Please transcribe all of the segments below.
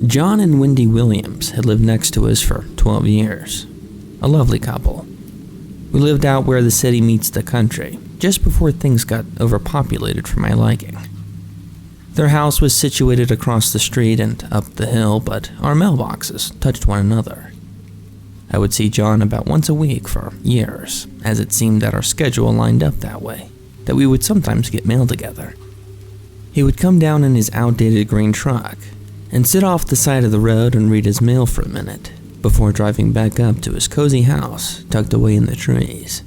John and Wendy Williams had lived next to us for 12 years. A lovely couple. We lived out where the city meets the country, just before things got overpopulated for my liking. Their house was situated across the street and up the hill, but our mailboxes touched one another. I would see John about once a week for years, as it seemed that our schedule lined up that way, that we would sometimes get mail together. He would come down in his outdated green truck and sit off the side of the road and read his mail for a minute, before driving back up to his cozy house tucked away in the trees.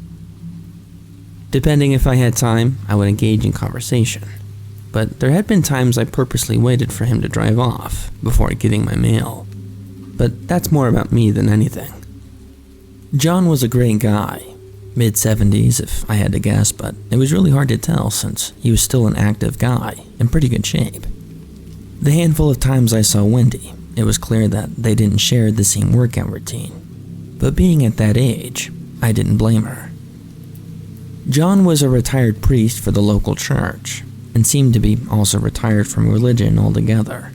Depending if I had time, I would engage in conversation, but there had been times I purposely waited for him to drive off before getting my mail. But that's more about me than anything. John was a great guy, mid-70s if I had to guess, but it was really hard to tell since he was still an active guy in pretty good shape. The handful of times I saw Wendy, it was clear that they didn't share the same workout routine, but being at that age, I didn't blame her. John was a retired priest for the local church, and seemed to be also retired from religion altogether.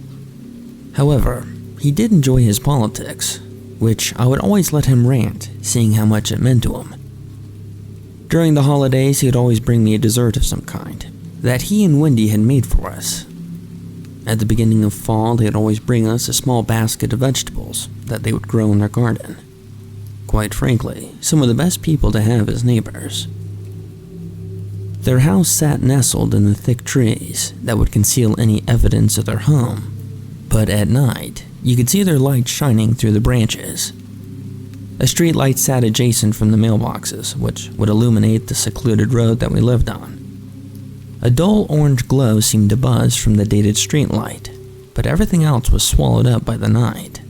However, he did enjoy his politics, which I would always let him rant, seeing how much it meant to him. During the holidays, he would always bring me a dessert of some kind, that he and Wendy had made for us. At the beginning of fall, they would always bring us a small basket of vegetables that they would grow in their garden. Quite frankly, some of the best people to have as neighbors. Their house sat nestled in the thick trees that would conceal any evidence of their home, but at night, you could see their light shining through the branches. A street light sat adjacent from the mailboxes, which would illuminate the secluded road that we lived on. A dull orange glow seemed to buzz from the dated street light, but everything else was swallowed up by the night.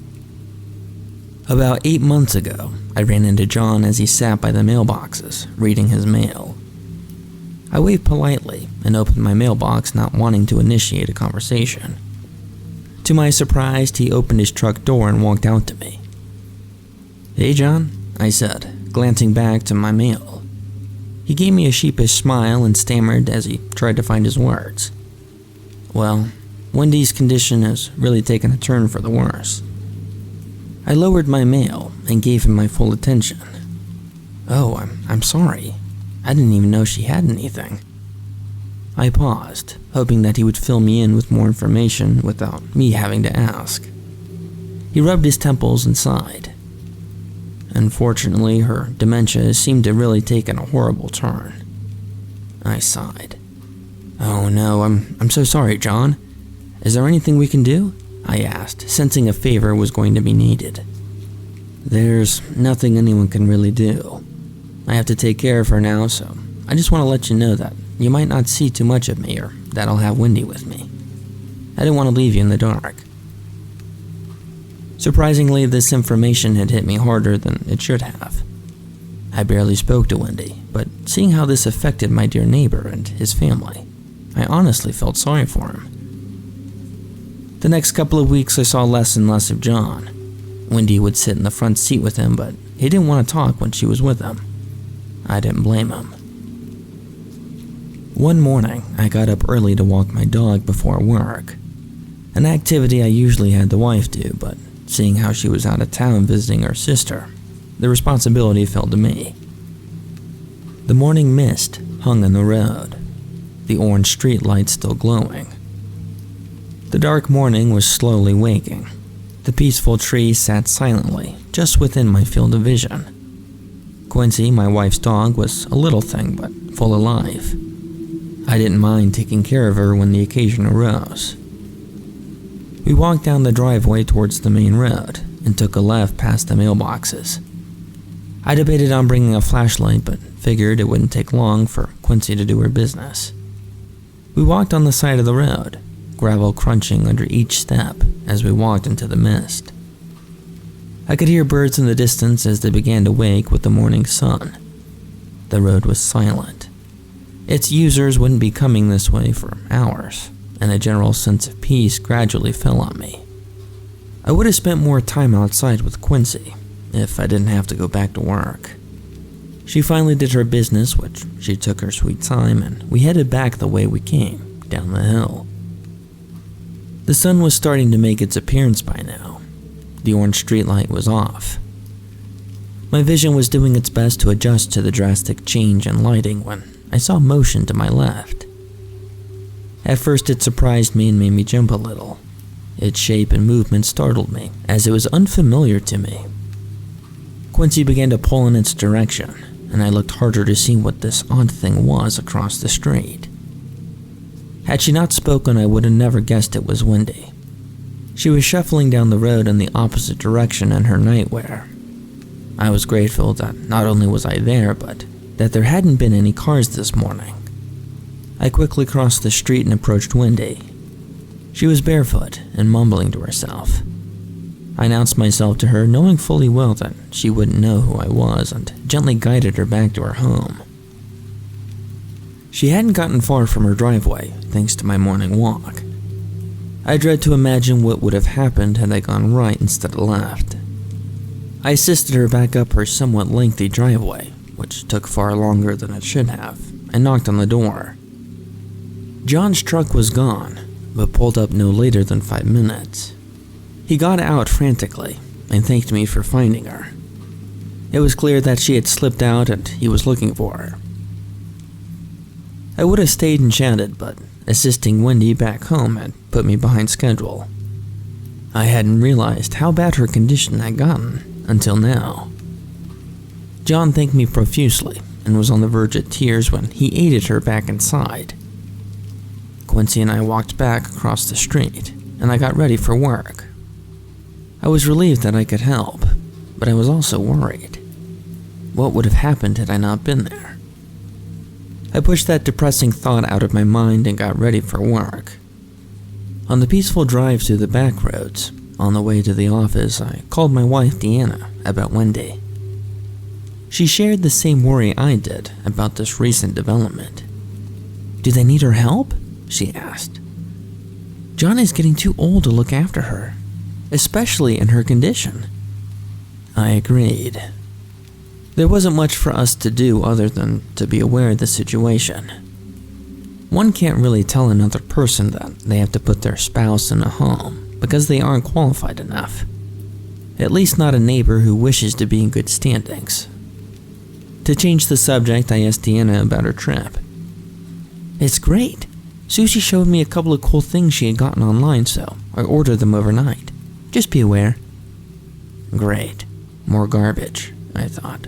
About 8 months ago, I ran into John as he sat by the mailboxes, reading his mail. I waved politely and opened my mailbox, not wanting to initiate a conversation. To my surprise, he opened his truck door and walked out to me. "Hey, John," I said, glancing back to my mail. He gave me a sheepish smile and stammered as he tried to find his words. "Well, Wendy's condition has really taken a turn for the worse." I lowered my mail and gave him my full attention. "Oh, I'm sorry. I didn't even know she had anything." I paused, hoping that he would fill me in with more information without me having to ask. He rubbed his temples and sighed. "Unfortunately, her dementia seemed to really taken a horrible turn." I sighed. "Oh no, I'm so sorry, John. Is there anything we can do?" I asked, sensing a favor was going to be needed. "There's nothing anyone can really do. I have to take care of her now, so I just want to let you know that you might not see too much of me or that I'll have Wendy with me. I didn't want to leave you in the dark." Surprisingly, this information had hit me harder than it should have. I barely spoke to Wendy, but seeing how this affected my dear neighbor and his family, I honestly felt sorry for him. The next couple of weeks I saw less and less of John. Wendy would sit in the front seat with him, but he didn't want to talk when she was with him. I didn't blame him. One morning, I got up early to walk my dog before work, an activity I usually had the wife do, but seeing how she was out of town visiting her sister, the responsibility fell to me. The morning mist hung on the road, the orange street lights still glowing. The dark morning was slowly waking. The peaceful trees sat silently just within my field of vision. Quincy, my wife's dog, was a little thing but full of life. I didn't mind taking care of her when the occasion arose. We walked down the driveway towards the main road and took a left past the mailboxes. I debated on bringing a flashlight, but figured it wouldn't take long for Quincy to do her business. We walked on the side of the road, gravel crunching under each step as we walked into the mist. I could hear birds in the distance as they began to wake with the morning sun. The road was silent. Its users wouldn't be coming this way for hours, and a general sense of peace gradually fell on me. I would have spent more time outside with Quincy if I didn't have to go back to work. She finally did her business, which she took her sweet time, and we headed back the way we came, down the hill. The sun was starting to make its appearance by now. The orange streetlight was off. My vision was doing its best to adjust to the drastic change in lighting when I saw motion to my left. At first it surprised me and made me jump a little. Its shape and movement startled me, as it was unfamiliar to me. Quincy began to pull in its direction, and I looked harder to see what this odd thing was across the street. Had she not spoken, I would have never guessed it was Wendy. She was shuffling down the road in the opposite direction in her nightwear. I was grateful that not only was I there, but that there hadn't been any cars this morning. I quickly crossed the street and approached Wendy. She was barefoot and mumbling to herself. I announced myself to her, knowing fully well that she wouldn't know who I was, and gently guided her back to her home. She hadn't gotten far from her driveway, thanks to my morning walk. I dread to imagine what would have happened had I gone right instead of left. I assisted her back up her somewhat lengthy driveway, which took far longer than it should have, and knocked on the door. John's truck was gone, but pulled up no later than 5 minutes. He got out frantically and thanked me for finding her. It was clear that she had slipped out and he was looking for her. I would have stayed and chatted, but assisting Wendy back home had put me behind schedule. I hadn't realized how bad her condition had gotten until now. John thanked me profusely and was on the verge of tears when he aided her back inside. Quincy and I walked back across the street, and I got ready for work. I was relieved that I could help, but I was also worried. What would have happened had I not been there? I pushed that depressing thought out of my mind and got ready for work. On the peaceful drive through the back roads, on the way to the office, I called my wife Deanna about Wendy. She shared the same worry I did about this recent development. "Do they need her help?" she asked. "John is getting too old to look after her, especially in her condition." I agreed. There wasn't much for us to do other than to be aware of the situation. One can't really tell another person that they have to put their spouse in a home because they aren't qualified enough. At least not a neighbor who wishes to be in good standings. To change the subject, I asked Deanna about her trip. "It's great. Susie showed me a couple of cool things she had gotten online, so I ordered them overnight. Just be aware." Great. More garbage, I thought.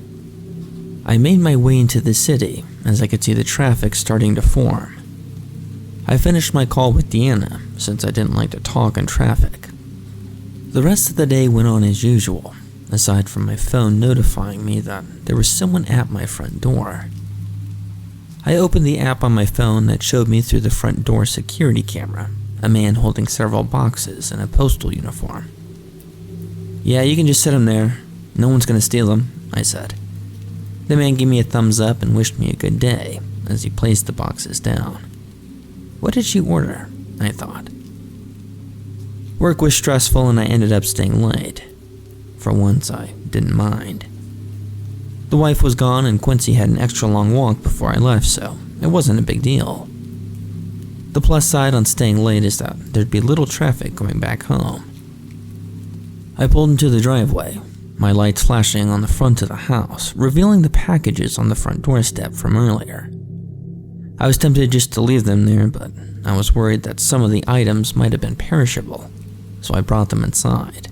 I made my way into the city as I could see the traffic starting to form. I finished my call with Deanna since I didn't like to talk in traffic. The rest of the day went on as usual, aside from my phone notifying me that there was someone at my front door. I opened the app on my phone that showed me through the front door security camera a man holding several boxes in a postal uniform. "Yeah, you can just sit them there. No one's gonna steal them," I said. The man gave me a thumbs up and wished me a good day as he placed the boxes down. What did she order? I thought. Work was stressful and I ended up staying late. For once, I didn't mind. The wife was gone and Quincy had an extra long walk before I left, so it wasn't a big deal. The plus side on staying late is that there'd be little traffic going back home. I pulled into the driveway, my lights flashing on the front of the house, revealing the packages on the front doorstep from earlier. I was tempted just to leave them there, but I was worried that some of the items might have been perishable, so I brought them inside.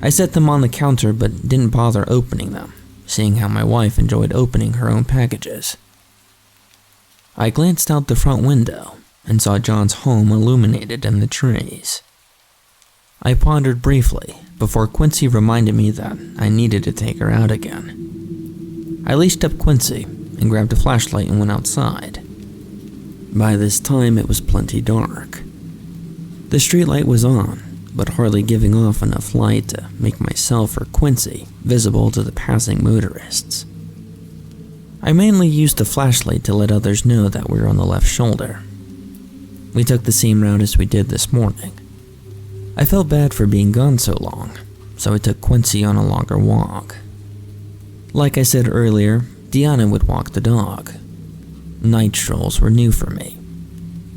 I set them on the counter but didn't bother opening them, seeing how my wife enjoyed opening her own packages. I glanced out the front window and saw John's home illuminated in the trees. I pondered briefly before Quincy reminded me that I needed to take her out again. I leashed up Quincy and grabbed a flashlight and went outside. By this time it was plenty dark. The streetlight was on, but hardly giving off enough light to make myself or Quincy visible to the passing motorists. I mainly used the flashlight to let others know that we were on the left shoulder. We took the same route as we did this morning. I felt bad for being gone so long, so I took Quincy on a longer walk. Like I said earlier, Deanna would walk the dog. Night strolls were new for me.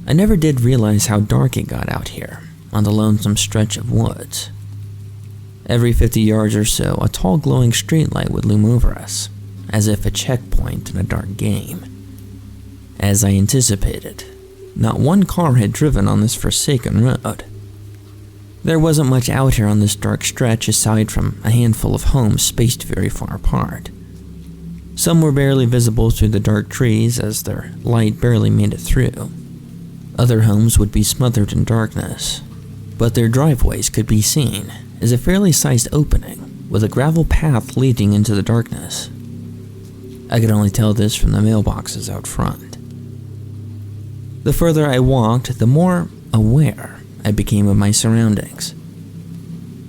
I never did realize how dark it got out here on the lonesome stretch of woods. Every 50 yards or so, a tall glowing streetlight would loom over us, as if a checkpoint in a dark game. As I anticipated, not one car had driven on this forsaken road. There wasn't much out here on this dark stretch aside from a handful of homes spaced very far apart. Some were barely visible through the dark trees as their light barely made it through. Other homes would be smothered in darkness, but their driveways could be seen as a fairly sized opening with a gravel path leading into the darkness. I could only tell this from the mailboxes out front. The further I walked, the more aware I became of my surroundings.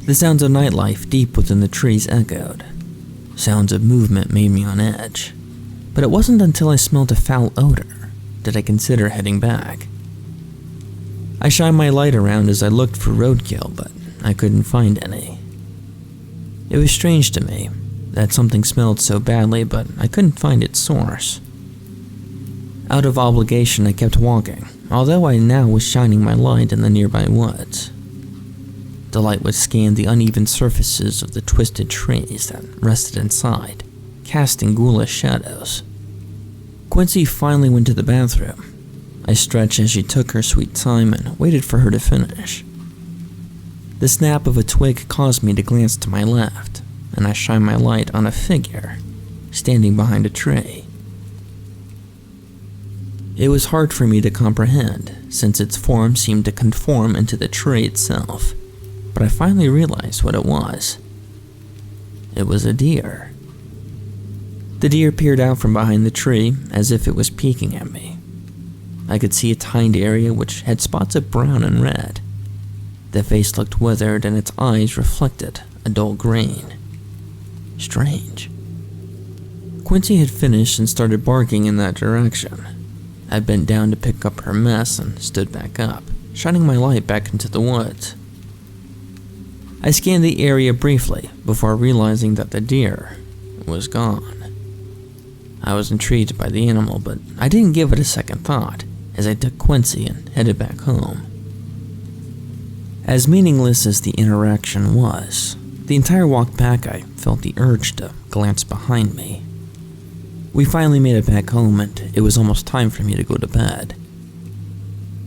The sounds of nightlife deep within the trees echoed. Sounds of movement made me on edge, but it wasn't until I smelled a foul odor did I consider heading back. I shined my light around as I looked for roadkill, but I couldn't find any. It was strange to me that something smelled so badly, but I couldn't find its source. Out of obligation, I kept walking, although I now was shining my light in the nearby woods. The light would scan the uneven surfaces of the twisted trees that rested inside, casting ghoulish shadows. Quincy finally went to the bathroom. I stretched as she took her sweet time and waited for her to finish. The snap of a twig caused me to glance to my left, and I shined my light on a figure standing behind a tree. It was hard for me to comprehend, since its form seemed to conform into the tree itself, but I finally realized what it was. It was a deer. The deer peered out from behind the tree as if it was peeking at me. I could see its hind area, which had spots of brown and red. The face looked withered and its eyes reflected a dull green. Strange. Quincy had finished and started barking in that direction. I bent down to pick up her mess and stood back up, shining my light back into the woods. I scanned the area briefly before realizing that the deer was gone. I was intrigued by the animal, but I didn't give it a second thought as I took Quincy and headed back home. As meaningless as the interaction was, the entire walk back I felt the urge to glance behind me. We finally made it back home and it was almost time for me to go to bed.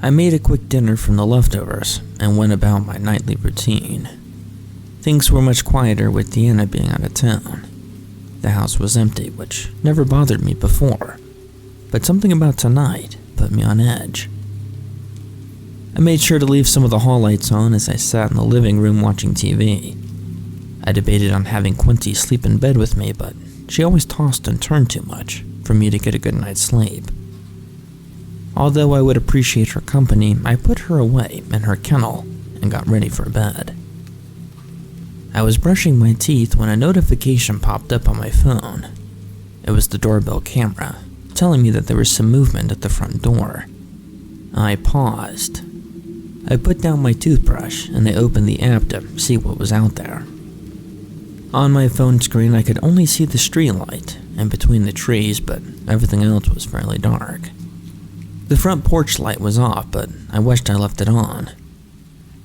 I made a quick dinner from the leftovers and went about my nightly routine. Things were much quieter with Deanna being out of town. The house was empty, which never bothered me before, but something about tonight put me on edge. I made sure to leave some of the hall lights on as I sat in the living room watching TV. I debated on having Quincy sleep in bed with me, but she always tossed and turned too much for me to get a good night's sleep. Although I would appreciate her company, I put her away in her kennel and got ready for bed. I was brushing my teeth when a notification popped up on my phone. It was the doorbell camera, telling me that there was some movement at the front door. I paused. I put down my toothbrush and I opened the app to see what was out there. On my phone screen, I could only see the streetlight in between the trees, but everything else was fairly dark. The front porch light was off, but I wished I left it on.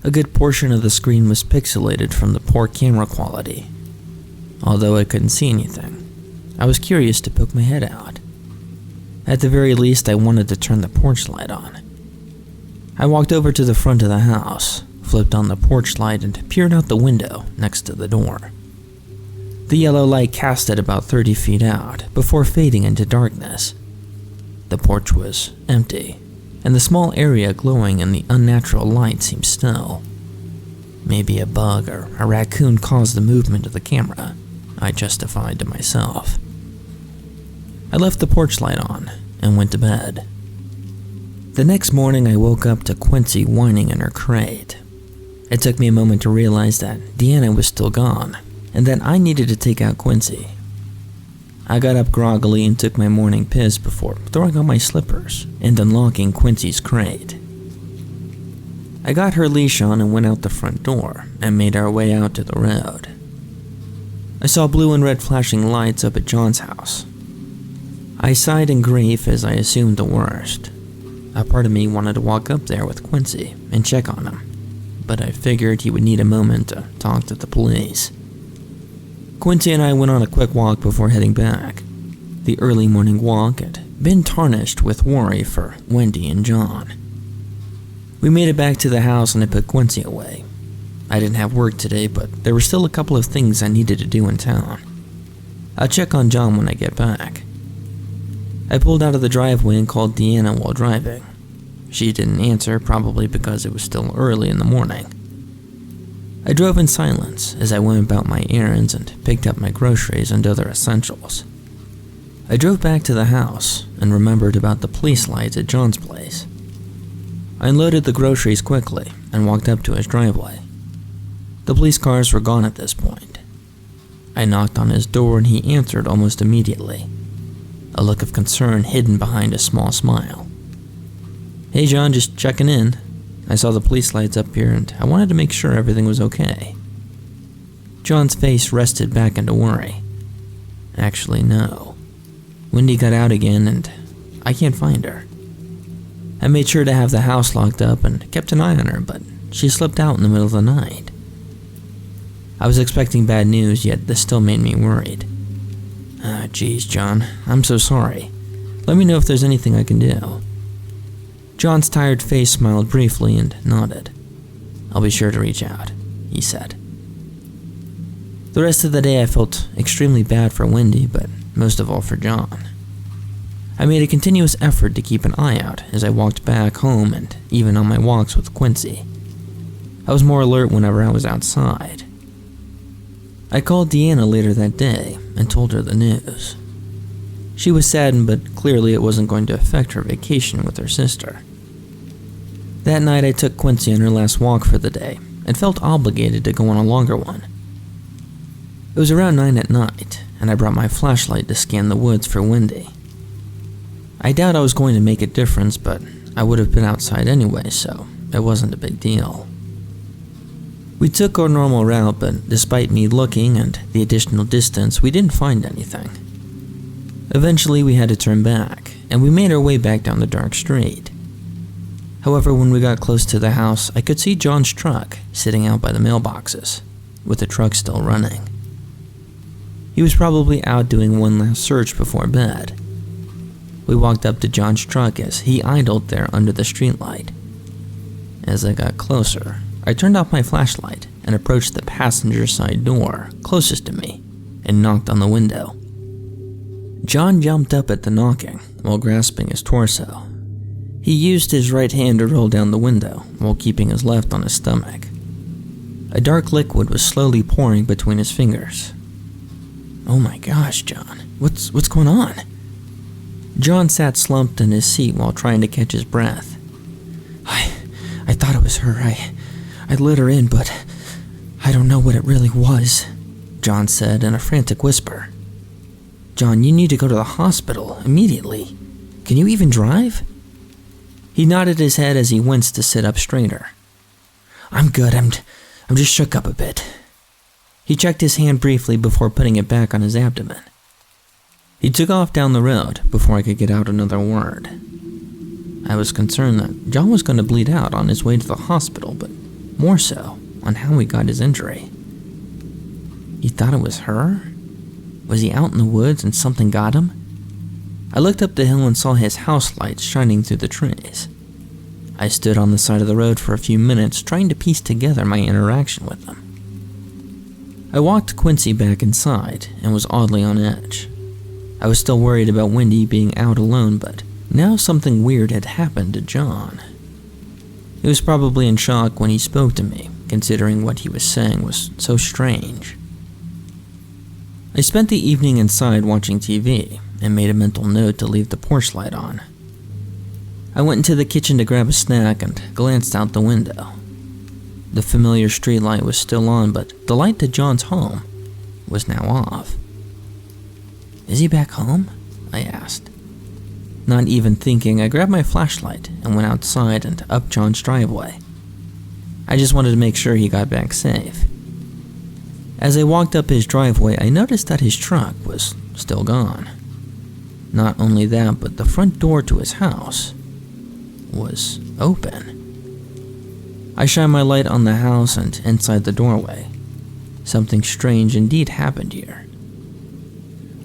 A good portion of the screen was pixelated from the poor camera quality. Although I couldn't see anything, I was curious to poke my head out. At the very least, I wanted to turn the porch light on. I walked over to the front of the house, flipped on the porch light, and peered out the window next to the door. The yellow light cast it about 30 feet out before fading into darkness. The porch was empty, and the small area glowing in the unnatural light seemed still. Maybe a bug or a raccoon caused the movement of the camera, I justified to myself. I left the porch light on and went to bed. The next morning I woke up to Quincy whining in her crate. It took me a moment to realize that Deanna was still gone, and that I needed to take out Quincy. I got up groggily and took my morning piss before throwing on my slippers and unlocking Quincy's crate. I got her leash on and went out the front door and made our way out to the road. I saw blue and red flashing lights up at John's house. I sighed in grief as I assumed the worst. A part of me wanted to walk up there with Quincy and check on him, but I figured he would need a moment to talk to the police. Quincy and I went on a quick walk before heading back. The early morning walk had been tarnished with worry for Wendy and John. We made it back to the house and I put Quincy away. I didn't have work today, but there were still a couple of things I needed to do in town. I'll check on John when I get back. I pulled out of the driveway and called Deanna while driving. She didn't answer, probably because it was still early in the morning. I drove in silence as I went about my errands and picked up my groceries and other essentials. I drove back to the house and remembered about the police lights at John's place. I unloaded the groceries quickly and walked up to his driveway. The police cars were gone at this point. I knocked on his door and he answered almost immediately, a look of concern hidden behind a small smile. "Hey John, just checking in. I saw the police lights up here and I wanted to make sure everything was okay." John's face rested back into worry. "Actually, no. Wendy got out again and I can't find her. I made sure to have the house locked up and kept an eye on her, but she slipped out in the middle of the night." I was expecting bad news, yet this still made me worried. Geez, John, I'm so sorry. Let me know if there's anything I can do." John's tired face smiled briefly and nodded. "I'll be sure to reach out," he said. The rest of the day I felt extremely bad for Wendy, but most of all for John. I made a continuous effort to keep an eye out as I walked back home and even on my walks with Quincy. I was more alert whenever I was outside. I called Deanna later that day and told her the news. She was saddened, but clearly it wasn't going to affect her vacation with her sister. That night I took Quincy on her last walk for the day and felt obligated to go on a longer one. It was around 9 at night, and I brought my flashlight to scan the woods for Wendy. I doubt I was going to make a difference, but I would have been outside anyway, so it wasn't a big deal. We took our normal route, but despite me looking and the additional distance, we didn't find anything. Eventually, we had to turn back, and we made our way back down the dark street. However, when we got close to the house, I could see John's truck sitting out by the mailboxes, with the truck still running. He was probably out doing one last search before bed. We walked up to John's truck as he idled there under the streetlight. As I got closer, I turned off my flashlight and approached the passenger side door closest to me and knocked on the window. John jumped up at the knocking while grasping his torso. He used his right hand to roll down the window while keeping his left on his stomach. A dark liquid was slowly pouring between his fingers. "Oh my gosh, John, what's going on?" John sat slumped in his seat while trying to catch his breath. I thought it was her. I let her in, but I don't know what it really was," John said in a frantic whisper. "John, you need to go to the hospital immediately. Can you even drive?" He nodded his head as he winced to sit up straighter. "I'm good, I'm just shook up a bit." He checked his hand briefly before putting it back on his abdomen. He took off down the road before I could get out another word. I was concerned that John was going to bleed out on his way to the hospital, but more so on how he got his injury. He thought it was her? Was he out in the woods and something got him? I looked up the hill and saw his house lights shining through the trees. I stood on the side of the road for a few minutes trying to piece together my interaction with them. I walked Quincy back inside and was oddly on edge. I was still worried about Wendy being out alone, but now something weird had happened to John. He was probably in shock when he spoke to me, considering what he was saying was so strange. I spent the evening inside watching TV and made a mental note to leave the porch light on. I went into the kitchen to grab a snack and glanced out the window. The familiar street light was still on, but the light to John's home was now off. "Is he back home?" I asked. Not even thinking, I grabbed my flashlight and went outside and up John's driveway. I just wanted to make sure he got back safe. As I walked up his driveway, I noticed that his truck was still gone. Not only that, but the front door to his house was open. I shine my light on the house and inside the doorway. Something strange indeed happened here.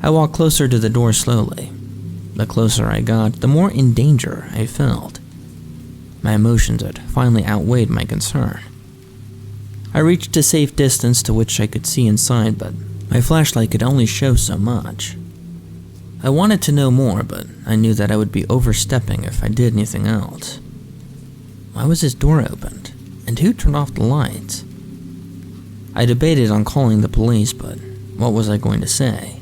I walked closer to the door slowly. The closer I got, the more in danger I felt. My emotions had finally outweighed my concern. I reached a safe distance to which I could see inside, but my flashlight could only show so much. I wanted to know more, but I knew that I would be overstepping if I did anything else. Why was his door opened? And who turned off the lights? I debated on calling the police, but what was I going to say?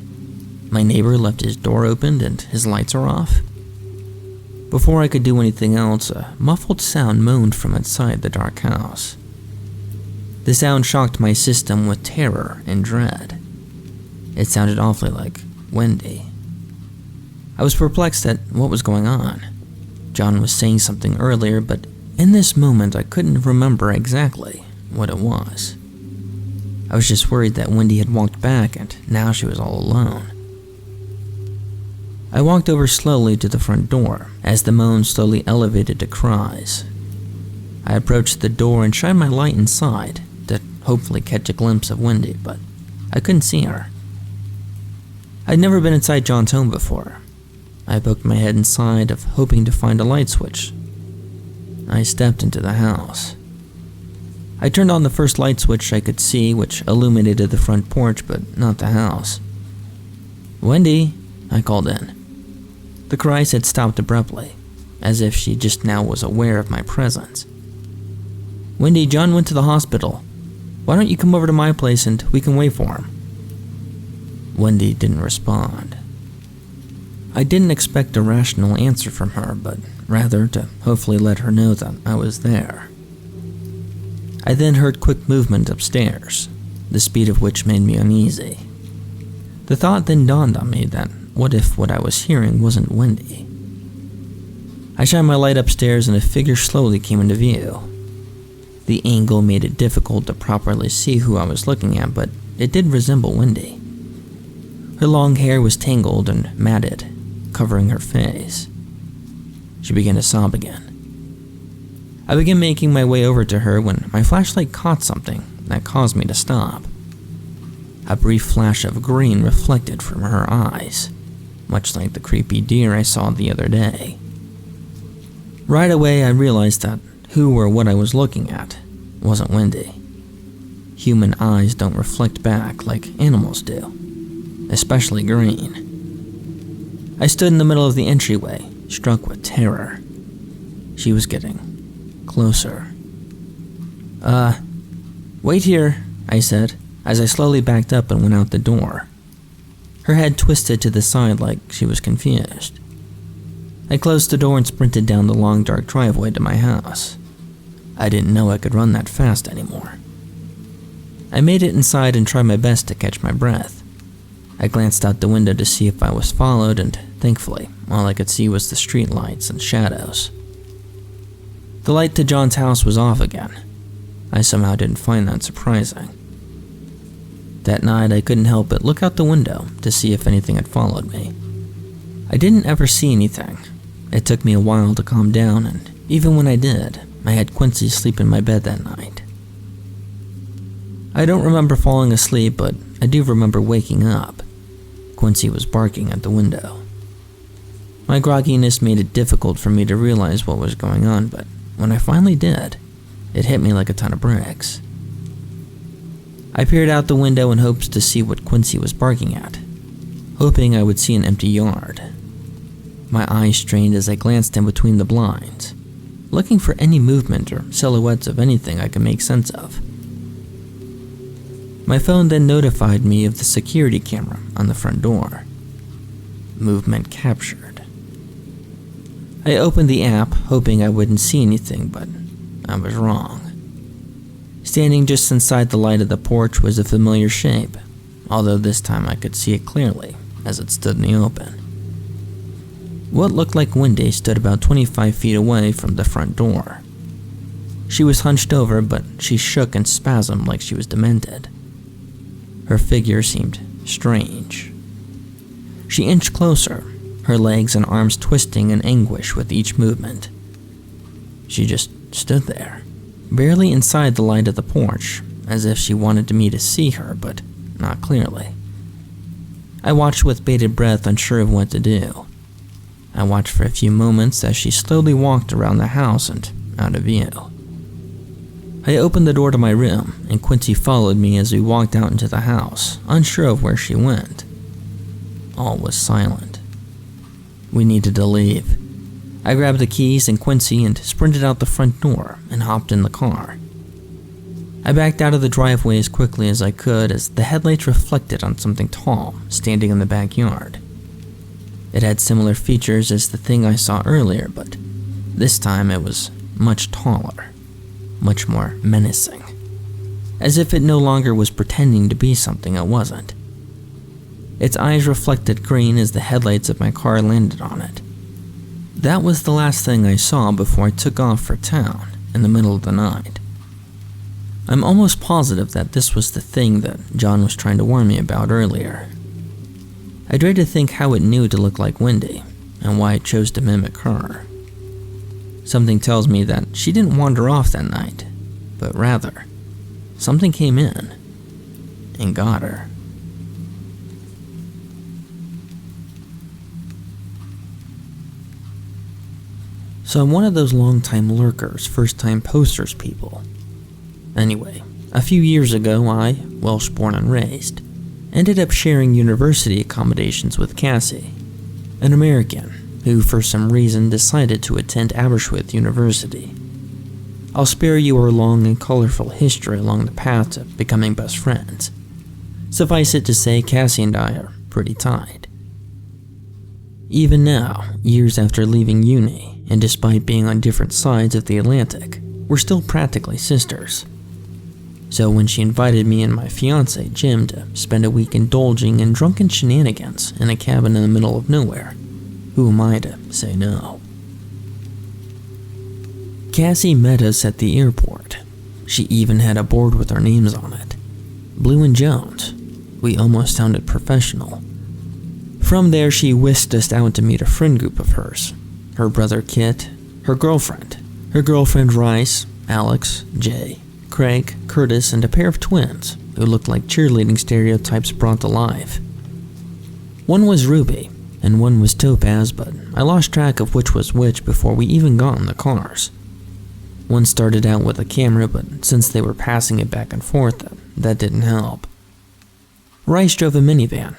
My neighbor left his door opened and his lights are off? Before I could do anything else, a muffled sound moaned from inside the dark house. The sound shocked my system with terror and dread. It sounded awfully like Wendy. I was perplexed at what was going on. John was saying something earlier, but in this moment I couldn't remember exactly what it was. I was just worried that Wendy had walked back and now she was all alone. I walked over slowly to the front door as the moan slowly elevated to cries. I approached the door and shined my light inside to hopefully catch a glimpse of Wendy, but I couldn't see her. I'd never been inside John's home before. I poked my head inside, hoping to find a light switch. I stepped into the house. I turned on the first light switch I could see, which illuminated the front porch, but not the house. "Wendy," I called in. The cries had stopped abruptly, as if she just now was aware of my presence. "Wendy, John went to the hospital. Why don't you come over to my place and we can wait for him?" Wendy didn't respond. I didn't expect a rational answer from her, but rather to hopefully let her know that I was there. I then heard quick movement upstairs, the speed of which made me uneasy. The thought then dawned on me that what if what I was hearing wasn't Wendy? I shined my light upstairs and a figure slowly came into view. The angle made it difficult to properly see who I was looking at, but it did resemble Wendy. Her long hair was tangled and matted, covering her face. She began to sob again. I began making my way over to her when my flashlight caught something that caused me to stop. A brief flash of green reflected from her eyes, much like the creepy deer I saw the other day. Right away I realized that who or what I was looking at wasn't Wendy. Human eyes don't reflect back like animals do, especially green. I stood in the middle of the entryway, struck with terror. She was getting closer. Wait here," I said, as I slowly backed up and went out the door. Her head twisted to the side like she was confused. I closed the door and sprinted down the long dark driveway to my house. I didn't know I could run that fast anymore. I made it inside and tried my best to catch my breath. I glanced out the window to see if I was followed, and thankfully, all I could see was the street lights and shadows. The light to John's house was off again. I somehow didn't find that surprising. That night, I couldn't help but look out the window to see if anything had followed me. I didn't ever see anything. It took me a while to calm down, and even when I did, I had Quincy sleep in my bed that night. I don't remember falling asleep, but I do remember waking up. Quincy was barking at the window. My grogginess made it difficult for me to realize what was going on, but when I finally did, it hit me like a ton of bricks. I peered out the window in hopes to see what Quincy was barking at, hoping I would see an empty yard. My eyes strained as I glanced in between the blinds, looking for any movement or silhouettes of anything I could make sense of. My phone then notified me of the security camera on the front door. Movement captured. I opened the app, hoping I wouldn't see anything, but I was wrong. Standing just inside the light of the porch was a familiar shape, although this time I could see it clearly as it stood in the open. What looked like Wendy stood about 25 feet away from the front door. She was hunched over, but she shook and spasmed like she was demented. Her figure seemed strange. She inched closer, her legs and arms twisting in anguish with each movement. She just stood there, barely inside the light of the porch, as if she wanted me to see her, but not clearly. I watched with bated breath, unsure of what to do. I watched for a few moments as she slowly walked around the house and out of view. I opened the door to my room, and Quincy followed me as we walked out into the house, unsure of where she went. All was silent. We needed to leave. I grabbed the keys and Quincy and sprinted out the front door and hopped in the car. I backed out of the driveway as quickly as I could as the headlights reflected on something tall standing in the backyard. It had similar features as the thing I saw earlier, but this time it was much taller, much more menacing, as if it no longer was pretending to be something it wasn't. Its eyes reflected green as the headlights of my car landed on it. That was the last thing I saw before I took off for town in the middle of the night. I'm almost positive that this was the thing that John was trying to warn me about earlier. I dread to think how it knew to look like Wendy and why it chose to mimic her. Something tells me that she didn't wander off that night, but rather, something came in and got her. So I'm one of those long-time lurkers, first-time posters people. Anyway, a few years ago I, Welsh-born and raised, ended up sharing university accommodations with Cassie, an American who for some reason decided to attend Aberystwyth University. I'll spare you her long and colorful history along the path to becoming best friends. Suffice it to say, Cassie and I are pretty tight. Even now, years after leaving uni, and despite being on different sides of the Atlantic, we're still practically sisters. So when she invited me and my fiance, Jim, to spend a week indulging in drunken shenanigans in a cabin in the middle of nowhere, who am I to say no? Cassie met us at the airport. She even had a board with our names on it. Blue and Jones. We almost sounded professional. From there, she whisked us out to meet a friend group of hers. Her brother Kit, her girlfriend Rice, Alex, Jay, Craig, Curtis, and a pair of twins who looked like cheerleading stereotypes brought to life. One was Ruby, and one was Topaz, but I lost track of which was which before we even got in the cars. One started out with a camera, but since they were passing it back and forth, that didn't help. Rice drove a minivan.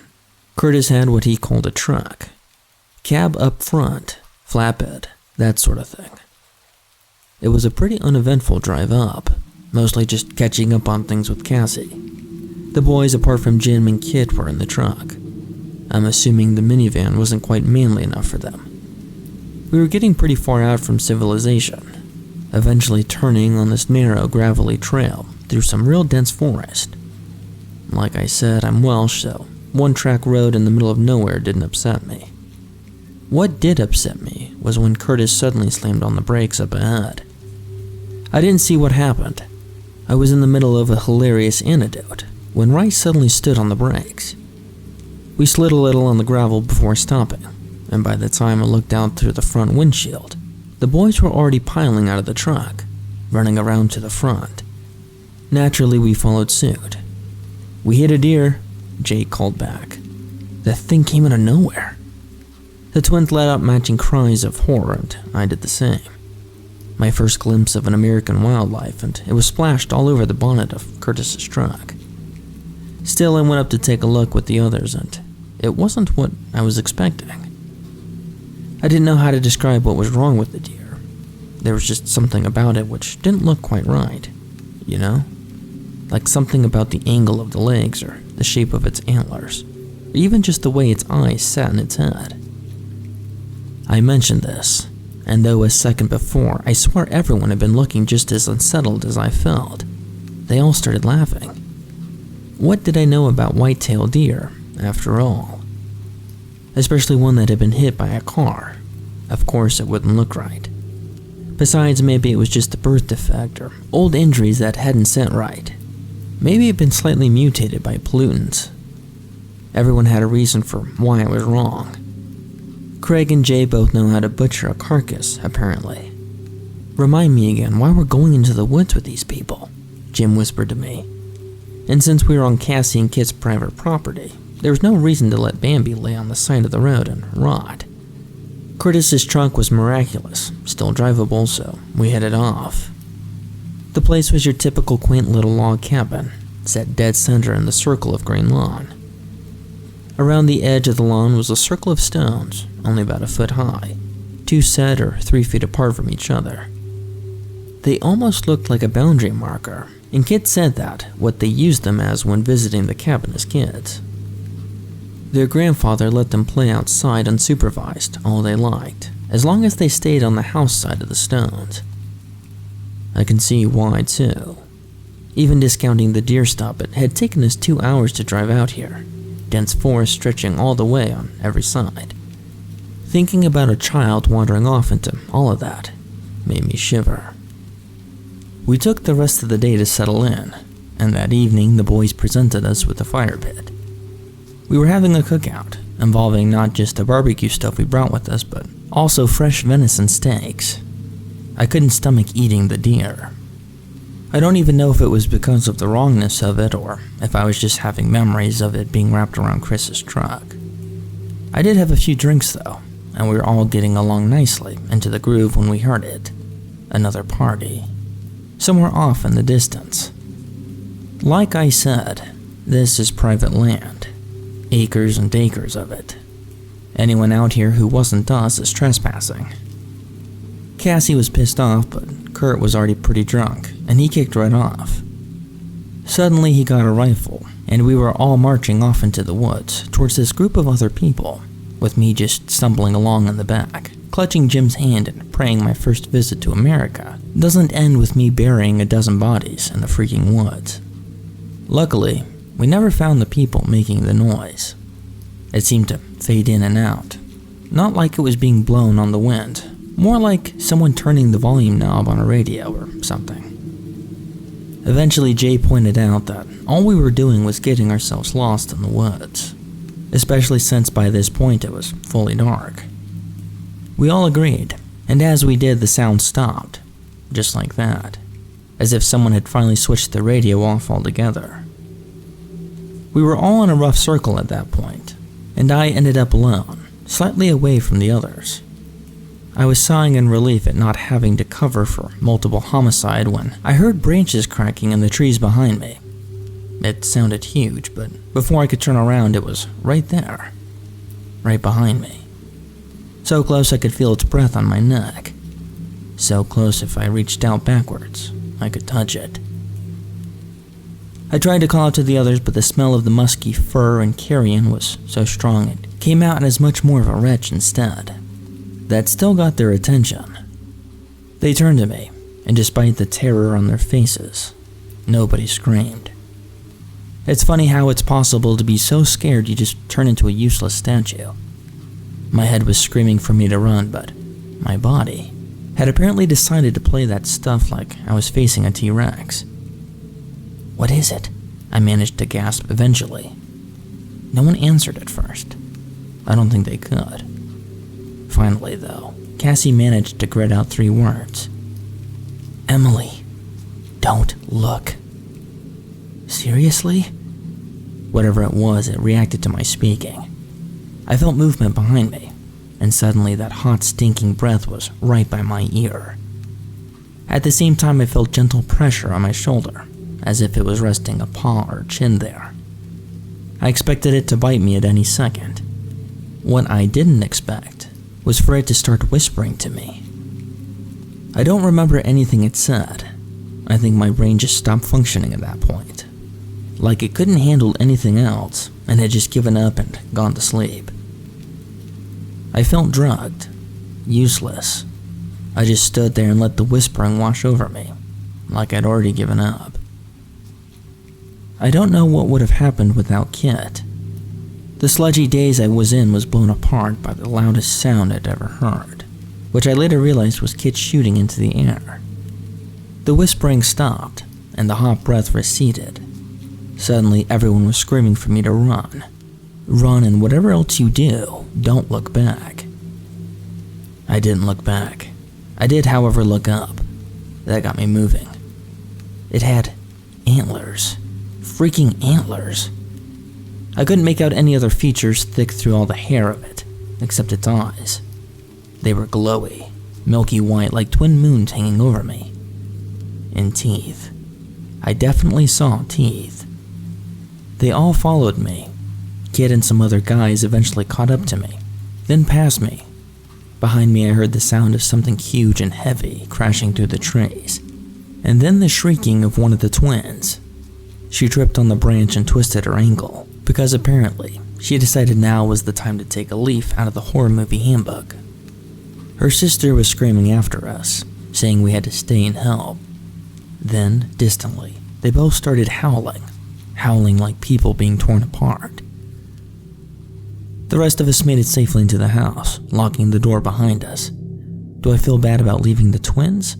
Curtis had what he called a truck. Cab up front, flatbed, that sort of thing. It was a pretty uneventful drive up, mostly just catching up on things with Cassie. The boys, apart from Jim and Kit, were in the truck. I'm assuming the minivan wasn't quite manly enough for them. We were getting pretty far out from civilization, eventually turning on this narrow, gravelly trail through some real dense forest. Like I said, I'm Welsh, so one-track road in the middle of nowhere didn't upset me. What did upset me was when Curtis suddenly slammed on the brakes up ahead. I didn't see what happened. I was in the middle of a hilarious anecdote when Rice suddenly stood on the brakes. We slid a little on the gravel before stopping, and by the time I looked out through the front windshield, the boys were already piling out of the truck, running around to the front. Naturally, we followed suit. "We hit a deer," Jake called back. The thing came out of nowhere. The twins let out matching cries of horror, and I did the same. My first glimpse of an American wildlife, and it was splashed all over the bonnet of Curtis's truck. Still, I went up to take a look with the others, and it wasn't what I was expecting. I didn't know how to describe what was wrong with the deer. There was just something about it which didn't look quite right, you know? Like something about the angle of the legs, or the shape of its antlers, or even just the way its eyes sat in its head. I mentioned this, and though a second before, I swear everyone had been looking just as unsettled as I felt, they all started laughing. What did I know about white-tailed deer, after all? Especially one that had been hit by a car. Of course it wouldn't look right. Besides, maybe it was just a birth defect or old injuries that hadn't set right. Maybe it had been slightly mutated by pollutants. Everyone had a reason for why I was wrong. Craig and Jay both know how to butcher a carcass, apparently. "Remind me again why we're going into the woods with these people," Jim whispered to me. And since we were on Cassie and Kit's private property, there was no reason to let Bambi lay on the side of the road and rot. Curtis's trunk was miraculous, still drivable, so we headed off. The place was your typical quaint little log cabin, set dead center in the circle of green lawn. Around the edge of the lawn was a circle of stones, only about a foot high, 2 set or 3 feet apart from each other. They almost looked like a boundary marker, and Kit said that what they used them as when visiting the cabin as kids. Their grandfather let them play outside unsupervised all they liked, as long as they stayed on the house side of the stones. I can see why too. Even discounting the deer stop, it had taken us 2 hours to drive out here, dense forest stretching all the way on every side. Thinking about a child wandering off into all of that made me shiver. We took the rest of the day to settle in, and that evening the boys presented us with a fire pit. We were having a cookout, involving not just the barbecue stuff we brought with us, but also fresh venison steaks. I couldn't stomach eating the deer. I don't even know if it was because of the wrongness of it, or if I was just having memories of it being wrapped around Chris's truck. I did have a few drinks though, and we were all getting along nicely into the groove when we heard it. Another party. Somewhere off in the distance. Like I said, this is private land. Acres and acres of it. Anyone out here who wasn't us is trespassing. Cassie was pissed off, but Kurt was already pretty drunk, and he kicked right off. Suddenly he got a rifle, and we were all marching off into the woods towards this group of other people, with me just stumbling along in the back, clutching Jim's hand and praying my first visit to America doesn't end with me burying a dozen bodies in the freaking woods. Luckily, we never found the people making the noise. It seemed to fade in and out, not like it was being blown on the wind, more like someone turning the volume knob on a radio or something. Eventually, Jay pointed out that all we were doing was getting ourselves lost in the woods, especially since by this point it was fully dark. We all agreed, and as we did, the sound stopped, just like that, as if someone had finally switched the radio off altogether. We were all in a rough circle at that point, and I ended up alone, slightly away from the others. I was sighing in relief at not having to cover for multiple homicide when I heard branches cracking in the trees behind me. It sounded huge, but before I could turn around, it was right there, right behind me. So close I could feel its breath on my neck. So close if I reached out backwards, I could touch it. I tried to call out to the others, but the smell of the musky fur and carrion was so strong it came out as much more of a retch instead. That still got their attention. They turned to me, and despite the terror on their faces, nobody screamed. It's funny how it's possible to be so scared you just turn into a useless statue. My head was screaming for me to run, but my body had apparently decided to play that stuff like I was facing a T-Rex. "What is it?" I managed to gasp eventually. No one answered at first. I don't think they could. Finally, though, Cassie managed to grit out 3 words. "Emily, don't look." Seriously? Whatever it was, it reacted to my speaking. I felt movement behind me, and suddenly that hot, stinking breath was right by my ear. At the same time, I felt gentle pressure on my shoulder, as if it was resting a paw or chin there. I expected it to bite me at any second. What I didn't expect was for it to start whispering to me. I don't remember anything it said. I think my brain just stopped functioning at that point. Like it couldn't handle anything else and had just given up and gone to sleep. I felt drugged, useless. I just stood there and let the whispering wash over me, like I'd already given up. I don't know what would have happened without Kit. The sludgy daze I was in was blown apart by the loudest sound I'd ever heard, which I later realized was Kit shooting into the air. The whispering stopped, and the hot breath receded. Suddenly, everyone was screaming for me to run. Run, and whatever else you do, don't look back. I didn't look back. I did, however, look up, That got me moving. It had antlers. Freaking antlers. I couldn't make out any other features thick through all the hair of it, except its eyes. They were glowy, milky white like twin moons hanging over me. And teeth. I definitely saw teeth. They all followed me. Kid and some other guys eventually caught up to me, then passed me. Behind me I heard the sound of something huge and heavy crashing through the trees, and then the shrieking of one of the twins. She tripped on the branch and twisted her ankle, because apparently she decided now was the time to take a leaf out of the horror movie handbook. Her sister was screaming after us, saying we had to stay and help. Then, distantly, they both started howling like people being torn apart. The rest of us made it safely into the house, locking the door behind us. Do I feel bad about leaving the twins?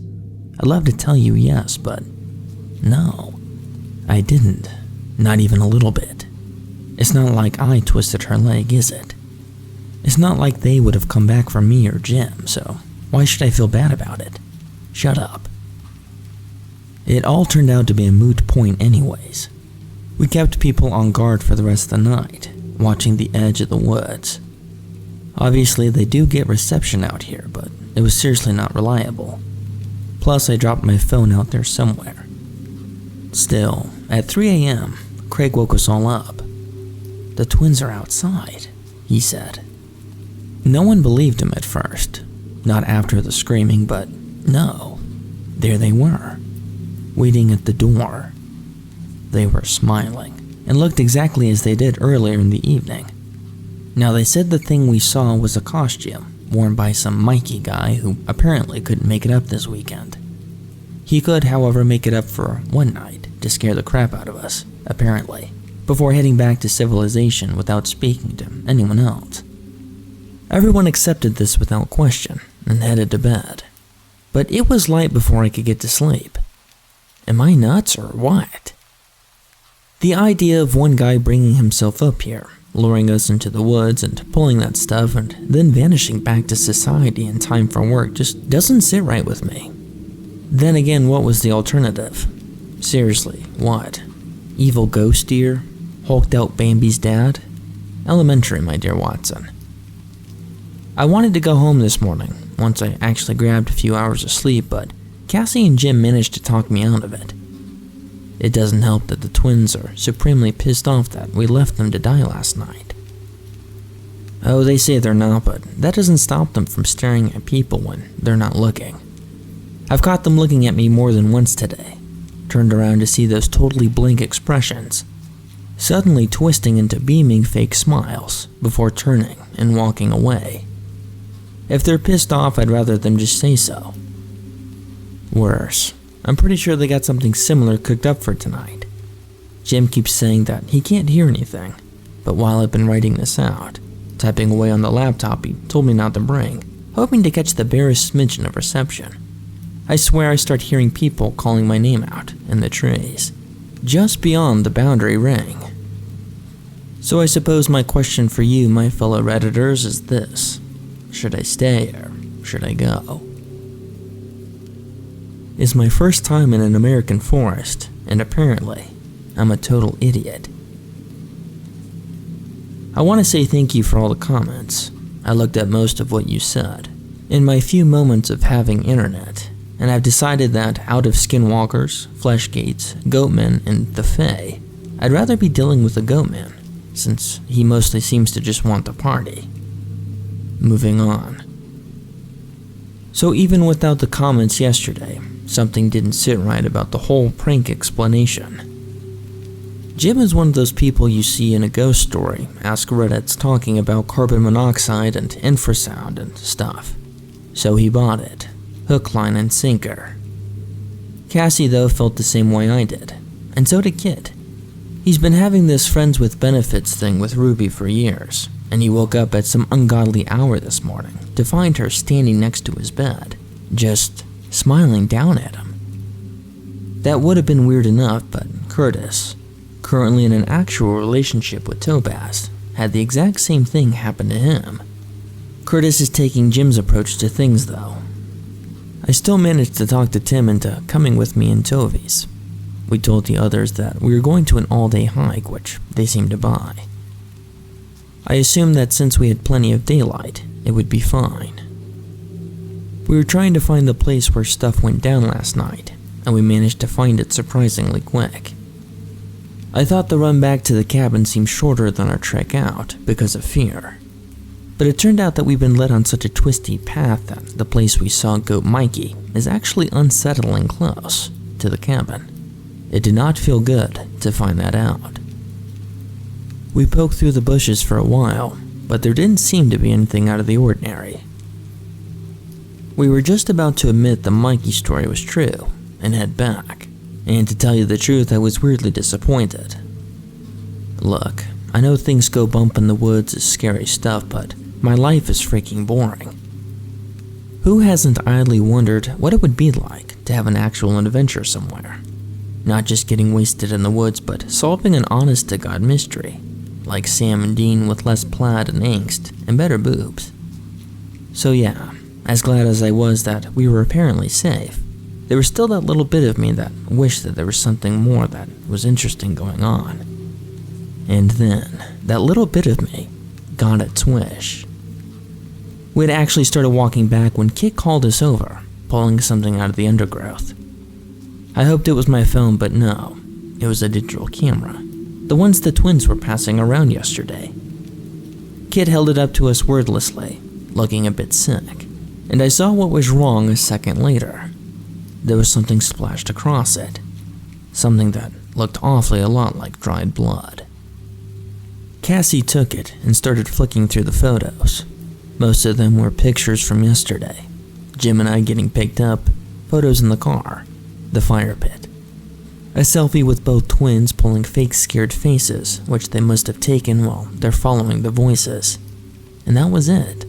I'd love to tell you yes, but no, I didn't. Not even a little bit. It's not like I twisted her leg, is it? It's not like they would have come back for me or Jim, so why should I feel bad about it? Shut up. It all turned out to be a moot point anyways. We kept people on guard for the rest of the night, watching the edge of the woods. Obviously, they do get reception out here, but it was seriously not reliable. Plus, I dropped my phone out there somewhere. Still, at 3 a.m., Craig woke us all up. "The twins are outside," he said. No one believed him at first. Not after the screaming, but no. There they were, waiting at the door. They were smiling, and looked exactly as they did earlier in the evening. Now they said the thing we saw was a costume worn by some Mikey guy who apparently couldn't make it up this weekend. He could, however, make it up for one night to scare the crap out of us, apparently, before heading back to civilization without speaking to anyone else. Everyone accepted this without question and headed to bed. But it was light before I could get to sleep. Am I nuts or what? The idea of one guy bringing himself up here, luring us into the woods and pulling that stuff and then vanishing back to society in time for work just doesn't sit right with me. Then again, what was the alternative? Seriously, what? Evil ghost deer? Hulked out Bambi's dad? Elementary, my dear Watson. I wanted to go home this morning, once I actually grabbed a few hours of sleep, but Cassie and Jim managed to talk me out of it. It doesn't help that the twins are supremely pissed off that we left them to die last night. Oh, they say they're not, but that doesn't stop them from staring at people when they're not looking. I've caught them looking at me more than once today, turned around to see those totally blank expressions, suddenly twisting into beaming fake smiles before turning and walking away. If they're pissed off, I'd rather them just say so. Worse, I'm pretty sure they got something similar cooked up for tonight. Jim keeps saying that he can't hear anything, but while I've been writing this out, typing away on the laptop he told me not to bring, hoping to catch the barest smidgen of reception, I swear I start hearing people calling my name out in the trees, just beyond the boundary ring. So I suppose my question for you, my fellow Redditors, is this. Should I stay or should I go? It's my first time in an American forest, and apparently, I'm a total idiot. I want to say thank you for all the comments. I looked at most of what you said, in my few moments of having internet, and I've decided that out of skinwalkers, fleshgates, goatmen, and the Fae, I'd rather be dealing with a goatman, since he mostly seems to just want to party. Moving on. So even without the comments yesterday, something didn't sit right about the whole prank explanation. Jim is one of those people you see in a ghost story, ask Reddits talking about carbon monoxide and infrasound and stuff. So he bought it, hook, line, and sinker. Cassie, though, felt the same way I did, and so did Kit. He's been having this friends with benefits thing with Ruby for years, and he woke up at some ungodly hour this morning to find her standing next to his bed, just smiling down at him. That would have been weird enough, but Curtis, currently in an actual relationship with Topaz, had the exact same thing happen to him. Curtis is taking Jim's approach to things, though. I still managed to talk to Tim into coming with me and Tovi's. We told the others that we were going to an all-day hike, which they seemed to buy. I assumed that since we had plenty of daylight, it would be fine. We were trying to find the place where stuff went down last night, and we managed to find it surprisingly quick. I thought the run back to the cabin seemed shorter than our trek out because of fear, but it turned out that we've been led on such a twisty path that the place we saw Goat Mikey is actually unsettling close to the cabin. It did not feel good to find that out. We poked through the bushes for a while, but there didn't seem to be anything out of the ordinary. We were just about to admit the Mikey story was true and head back, and to tell you the truth, I was weirdly disappointed. Look, I know things go bump in the woods is scary stuff, but my life is freaking boring. Who hasn't idly wondered what it would be like to have an actual adventure somewhere? Not just getting wasted in the woods, but solving an honest-to-God mystery, like Sam and Dean with less plaid and angst and better boobs. So yeah, as glad as I was that we were apparently safe, there was still that little bit of me that wished that there was something more that was interesting going on. And then, that little bit of me got its wish. We had actually started walking back when Kit called us over, pulling something out of the undergrowth. I hoped it was my phone, but no, it was a digital camera, the ones the twins were passing around yesterday. Kit held it up to us wordlessly, looking a bit sick, and I saw what was wrong a second later. There was something splashed across it, something that looked awfully a lot like dried blood. Cassie took it and started flicking through the photos. Most of them were pictures from yesterday, Jim and I getting picked up, photos in the car, the fire pit, a selfie with both twins pulling fake scared faces, which they must have taken while they're following the voices, and that was it.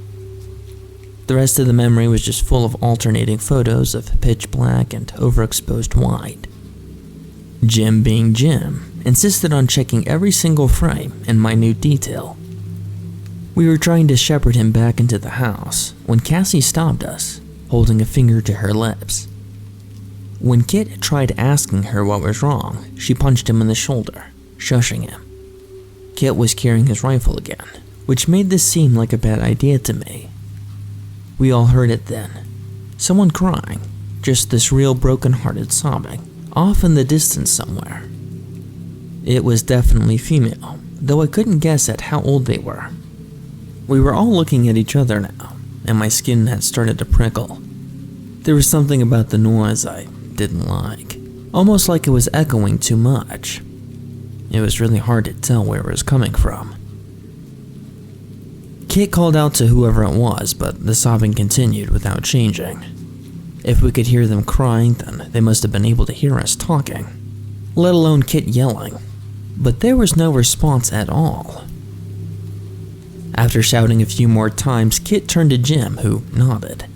The rest of the memory was just full of alternating photos of pitch black and overexposed white. Jim, being Jim, insisted on checking every single frame in minute detail. We were trying to shepherd him back into the house when Cassie stopped us, holding a finger to her lips. When Kit tried asking her what was wrong, she punched him in the shoulder, shushing him. Kit was carrying his rifle again, which made this seem like a bad idea to me. We all heard it then. Someone crying, just this real broken-hearted sobbing, off in the distance somewhere. It was definitely female, though I couldn't guess at how old they were. We were all looking at each other now, and my skin had started to prickle. There was something about the noise I didn't like, almost like it was echoing too much. It was really hard to tell where it was coming from. Kit called out to whoever it was, but the sobbing continued without changing. If we could hear them crying, then they must have been able to hear us talking, let alone Kit yelling, but there was no response at all. After shouting a few more times, Kit turned to Jim, who nodded.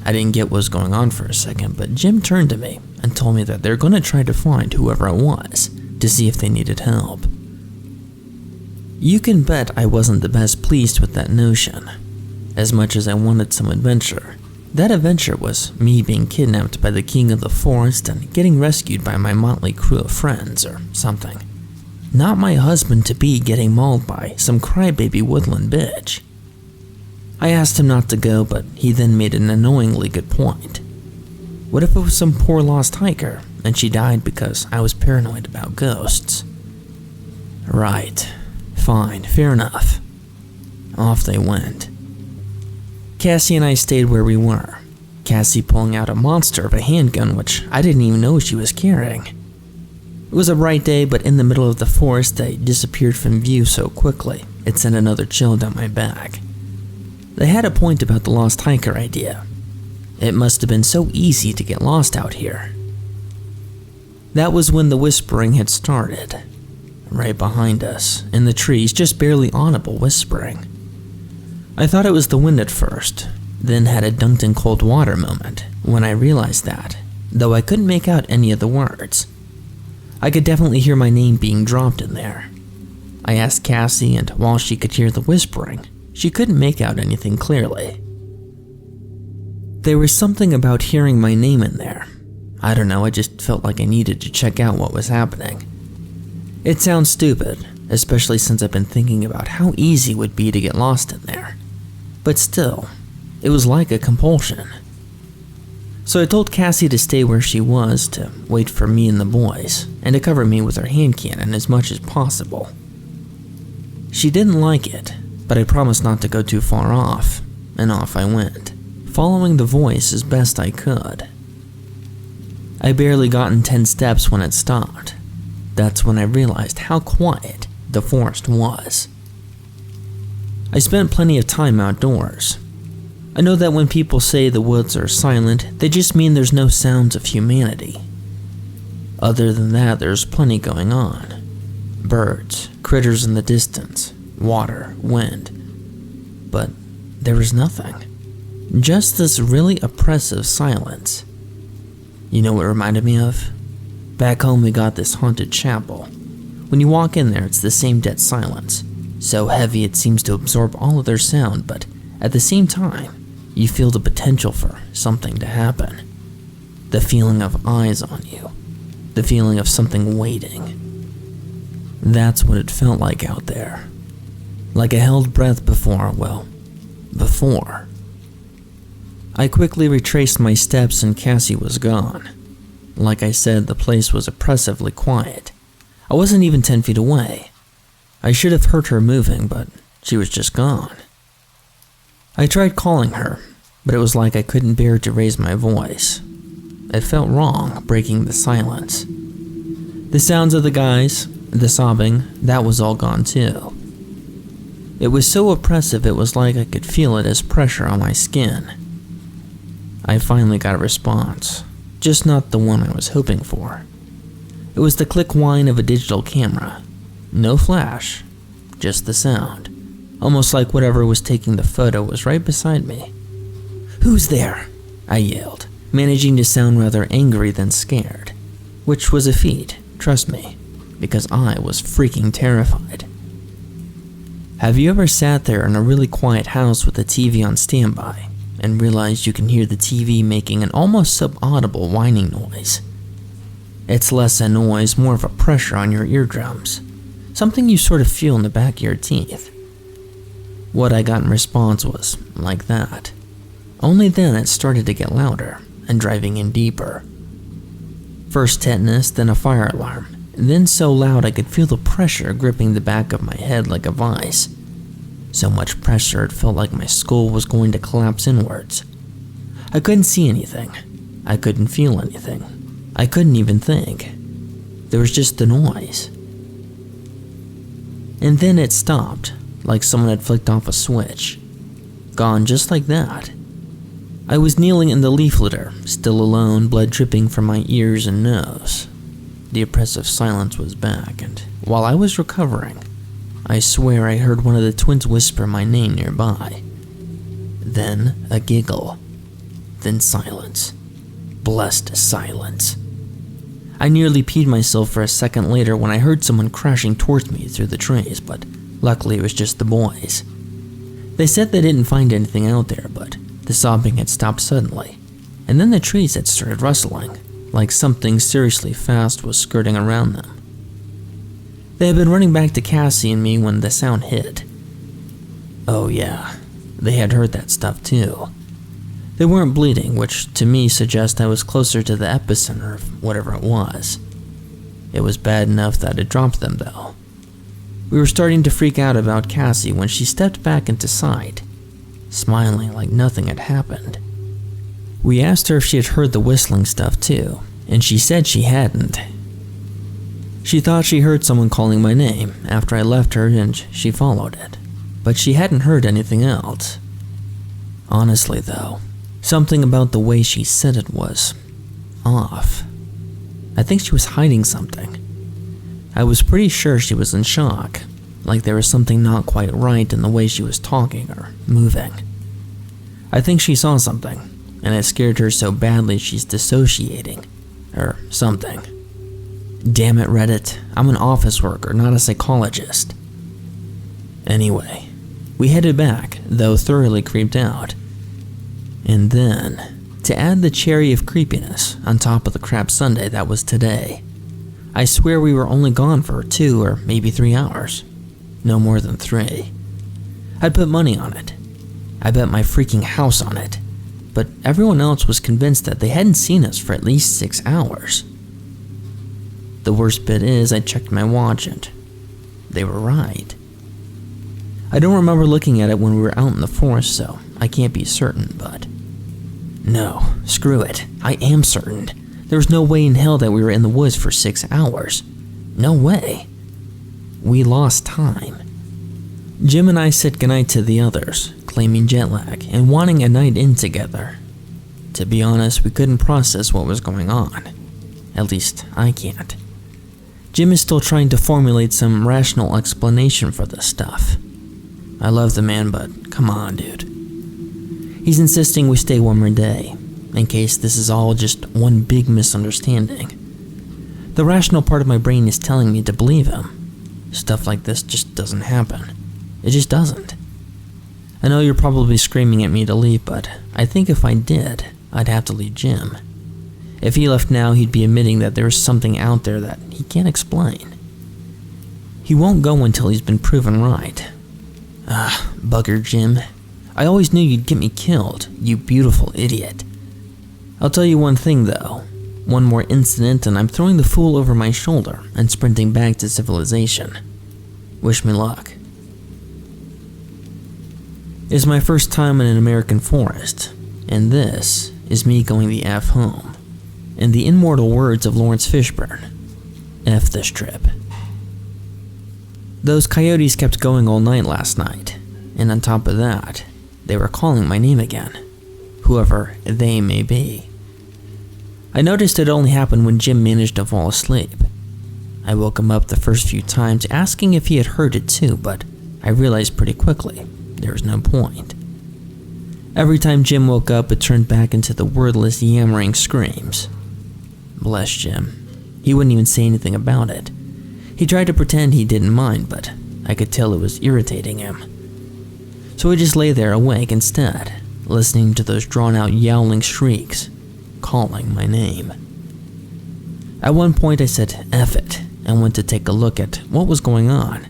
I didn't get what was going on for a second, but Jim turned to me and told me that they're going to try to find whoever it was to see if they needed help. You can bet I wasn't the best pleased with that notion. As much as I wanted some adventure, that adventure was me being kidnapped by the king of the forest and getting rescued by my motley crew of friends or something. Not my husband-to-be getting mauled by some crybaby woodland bitch. I asked him not to go, but he then made an annoyingly good point. What if it was some poor lost hiker and she died because I was paranoid about ghosts? Right. Fine, fair enough. Off they went. Cassie and I stayed where we were, Cassie pulling out a monster of a handgun which I didn't even know she was carrying. It was a bright day, but in the middle of the forest they disappeared from view so quickly it sent another chill down my back. They had a point about the lost hiker idea. It must have been so easy to get lost out here. That was when the whispering had started. Right behind us, in the trees, just barely audible whispering. I thought it was the wind at first, then had a dunked in cold water moment when I realized that, though I couldn't make out any of the words. I could definitely hear my name being dropped in there. I asked Cassie, and while she could hear the whispering, she couldn't make out anything clearly. There was something about hearing my name in there. I don't know, I just felt like I needed to check out what was happening. It sounds stupid, especially since I've been thinking about how easy it would be to get lost in there. But still, it was like a compulsion. So I told Cassie to stay where she was, to wait for me and the boys, and to cover me with her hand cannon as much as possible. She didn't like it, but I promised not to go too far off, and off I went, following the voice as best I could. I barely gotten 10 steps when it stopped. That's when I realized how quiet the forest was. I spent plenty of time outdoors. I know that when people say the woods are silent, they just mean there's no sounds of humanity. Other than that, there's plenty going on. Birds, critters in the distance, water, wind. But there was nothing. Just this really oppressive silence. You know what it reminded me of? Back home we got this haunted chapel. When you walk in there, it's the same dead silence. So heavy it seems to absorb all other sound, but at the same time, you feel the potential for something to happen. The feeling of eyes on you. The feeling of something waiting. That's what it felt like out there. Like a held breath before. I quickly retraced my steps and Cassie was gone. Like I said, the place was oppressively quiet. I wasn't even 10 feet away. I should have heard her moving, but she was just gone. I tried calling her, but it was like I couldn't bear to raise my voice. It felt wrong, breaking the silence. The sounds of the guys, the sobbing, that was all gone too. It was so oppressive it was like I could feel it as pressure on my skin. I finally got a response, just not the one I was hoping for. It was the click whine of a digital camera. No flash, just the sound. Almost like whatever was taking the photo was right beside me. "Who's there?" I yelled, managing to sound rather angry than scared. Which was a feat, trust me, because I was freaking terrified. Have you ever sat there in a really quiet house with the TV on standby and realized you can hear the TV making an almost subaudible whining noise? It's less a noise, more of a pressure on your eardrums. Something you sort of feel in the back of your teeth. What I got in response was like that. Only then it started to get louder and driving in deeper. First tetanus, then a fire alarm, then so loud I could feel the pressure gripping the back of my head like a vice. So much pressure it felt like my skull was going to collapse inwards. I couldn't see anything. I couldn't feel anything. I couldn't even think. There was just the noise. And then it stopped, like someone had flicked off a switch. Gone just like that. I was kneeling in the leaf litter, still alone, blood dripping from my ears and nose. The oppressive silence was back, and while I was recovering, I swear I heard one of the twins whisper my name nearby. Then a giggle. Then silence. Blessed silence. I nearly peed myself for a second later when I heard someone crashing towards me through the trees, but luckily it was just the boys. They said they didn't find anything out there, but the sobbing had stopped suddenly, and then the trees had started rustling, like something seriously fast was skirting around them. They had been running back to Cassie and me when the sound hit. Oh yeah, they had heard that stuff too. They weren't bleeding, which to me suggests I was closer to the epicenter of whatever it was. It was bad enough that it dropped them though. We were starting to freak out about Cassie when she stepped back into sight, smiling like nothing had happened. We asked her if she had heard the whistling stuff too, and she said she hadn't. She thought she heard someone calling my name after I left her and she followed it, but she hadn't heard anything else. Honestly though, something about the way she said it was off. I think she was hiding something. I was pretty sure she was in shock, like there was something not quite right in the way she was talking or moving. I think she saw something, and it scared her so badly she's dissociating, or something. Damn it, Reddit, I'm an office worker, not a psychologist. Anyway, we headed back, though thoroughly creeped out. And then To add the cherry of creepiness on top of the crap Sunday that was today, I swear we were only gone for 2 or maybe 3 hours. No more than 3. I'd put money on it. I bet my freaking house on it. But everyone else was convinced that they hadn't seen us for at least 6 hours. The worst bit is I checked my watch and they were right. I don't remember looking at it when we were out in the forest, so I can't be certain, but... No, screw it. I am certain. There was no way in hell that we were in the woods for 6 hours. No way. We lost time. Jim and I said goodnight to the others, claiming jet lag and wanting a night in together. To be honest, we couldn't process what was going on. At least, I can't. Jim is still trying to formulate some rational explanation for this stuff. I love the man, but come on, dude. He's insisting we stay one more day, in case this is all just one big misunderstanding. The rational part of my brain is telling me to believe him. Stuff like this just doesn't happen. It just doesn't. I know you're probably screaming at me to leave, but I think if I did, I'd have to leave Jim. If he left now, he'd be admitting that there is something out there that he can't explain. He won't go until he's been proven right. Bugger Jim. I always knew you'd get me killed, you beautiful idiot. I'll tell you one thing though. One more incident and I'm throwing the fool over my shoulder and sprinting back to civilization. Wish me luck. It's my first time in an American forest, and this is me going the F home. In the immortal words of Lawrence Fishburne, F this trip. Those coyotes kept going all night last night, and on top of that, they were calling my name again, whoever they may be. I noticed it only happened when Jim managed to fall asleep. I woke him up the first few times asking if he had heard it too, but I realized pretty quickly there was no point. Every time Jim woke up, it turned back into the wordless yammering screams. Bless Jim. He wouldn't even say anything about it. He tried to pretend he didn't mind, but I could tell it was irritating him. So he just lay there awake instead, listening to those drawn-out yowling shrieks, calling my name. At one point I said, F it, and went to take a look at what was going on.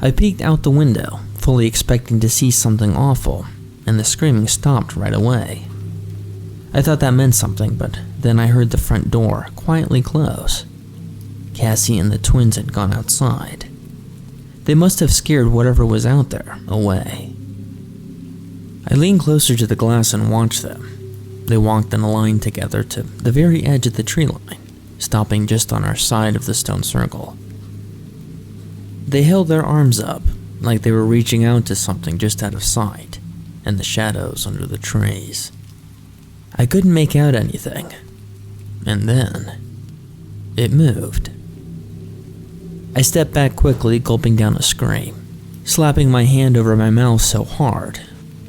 I peeked out the window, fully expecting to see something awful, and the screaming stopped right away. I thought that meant something, but then I heard the front door quietly close. Cassie and the twins had gone outside. They must have scared whatever was out there away. I leaned closer to the glass and watched them. They walked in a line together to the very edge of the tree line, stopping just on our side of the stone circle. They held their arms up, like they were reaching out to something just out of sight, in the shadows under the trees. I couldn't make out anything, and then it moved. I stepped back quickly, gulping down a scream, slapping my hand over my mouth so hard,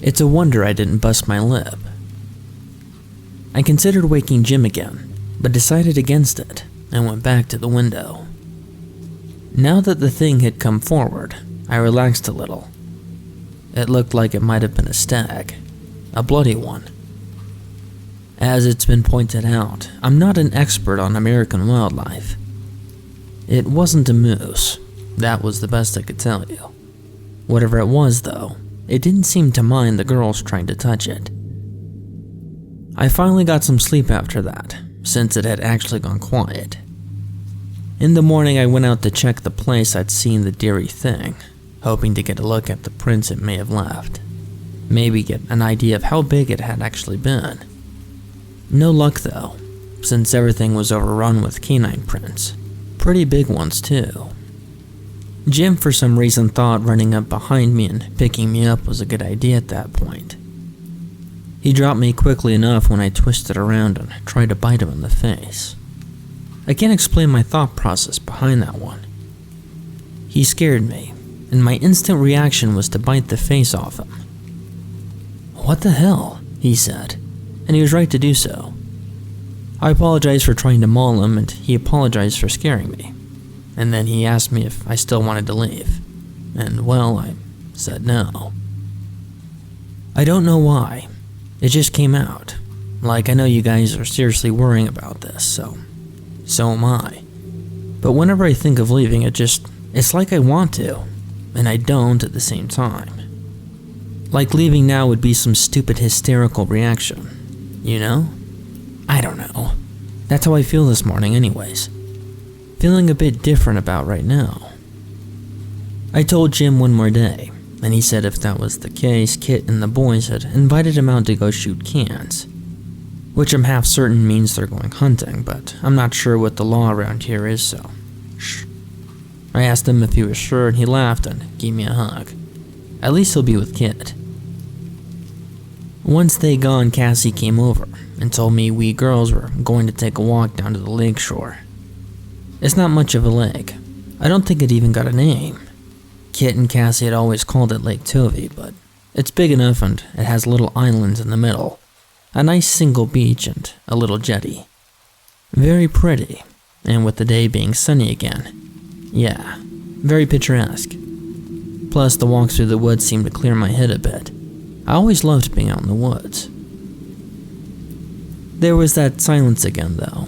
it's a wonder I didn't bust my lip. I considered waking Jim again, but decided against it and went back to the window. Now that the thing had come forward, I relaxed a little. It looked like it might have been a stag, a bloody one. As it's been pointed out, I'm not an expert on American wildlife. It wasn't a moose, that was the best I could tell you. Whatever it was though, it didn't seem to mind the girls trying to touch it. I finally got some sleep after that, since it had actually gone quiet. In the morning I went out to check the place I'd seen the deery thing, hoping to get a look at the prints it may have left. Maybe get an idea of how big it had actually been. No luck though, since everything was overrun with canine prints. Pretty big ones too. Jim for some reason thought running up behind me and picking me up was a good idea at that point. He dropped me quickly enough when I twisted around and tried to bite him in the face. I can't explain my thought process behind that one. He scared me, and my instant reaction was to bite the face off him. What the hell? He said, and he was right to do so. I apologized for trying to maul him, and he apologized for scaring me. And then he asked me if I still wanted to leave. And well, I said no. I don't know why. It just came out, Like, I know you guys are seriously worrying about this, so am I. But whenever I think of leaving, it's like I want to, and I don't at the same time. Like leaving now would be some stupid hysterical reaction, you know? I don't know. That's how I feel this morning anyways. Feeling a bit different about right now. I told Jim one more day, and he said if that was the case, Kit and the boys had invited him out to go shoot cans. Which I'm half certain means they're going hunting, but I'm not sure what the law around here is, so shh. I asked him if he was sure, and he laughed and gave me a hug. At least he'll be with Kit. Once they gone, Cassie came over and told me we girls were going to take a walk down to the lake shore. It's not much of a lake. I don't think it even got a name. Kit and Cassie had always called it Lake Tovey, but it's big enough and it has little islands in the middle. A nice single beach and a little jetty. Very pretty, and with the day being sunny again. Yeah, very picturesque. Plus, the walk through the woods seemed to clear my head a bit. I always loved being out in the woods. There was that silence again, though.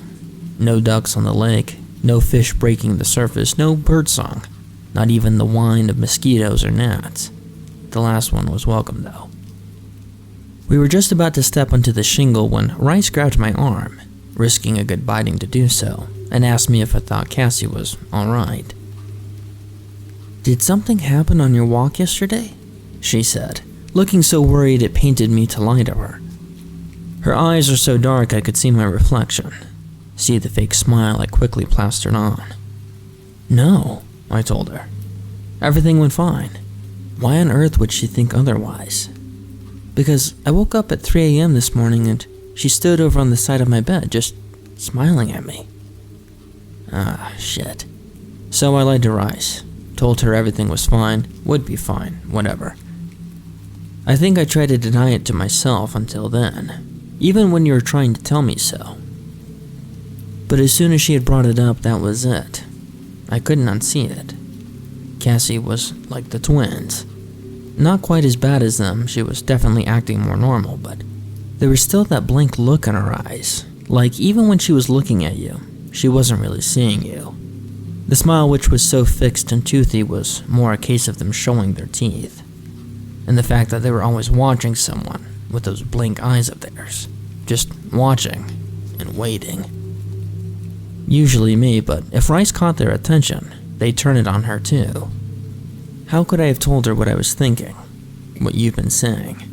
No ducks on the lake, no fish breaking the surface, no birdsong, not even the whine of mosquitoes or gnats. The last one was welcome, though. We were just about to step onto the shingle when Rice grabbed my arm, risking a good biting to do so, and asked me if I thought Cassie was alright. "Did something happen on your walk yesterday?" she said, looking so worried it painted me to lie to her. Her eyes are so dark I could see my reflection, see the fake smile I quickly plastered on. "No," I told her. "Everything went fine. Why on earth would she think otherwise?" "Because I woke up at 3 a.m. this morning and she stood over on the side of my bed, just smiling at me." Ah, shit. So I lied to Rice, told her everything was fine, would be fine, whatever. I think I tried to deny it to myself until then, even when you were trying to tell me so. But as soon as she had brought it up, that was it. I couldn't unsee it. Cassie was like the twins. Not quite as bad as them, she was definitely acting more normal, but there was still that blank look in her eyes, like even when she was looking at you, she wasn't really seeing you. The smile, which was so fixed and toothy, was more a case of them showing their teeth. And the fact that they were always watching someone with those blank eyes of theirs, just watching and waiting. Usually me, but if Rice caught their attention, they'd turn it on her too. How could I have told her what I was thinking, what you've been saying?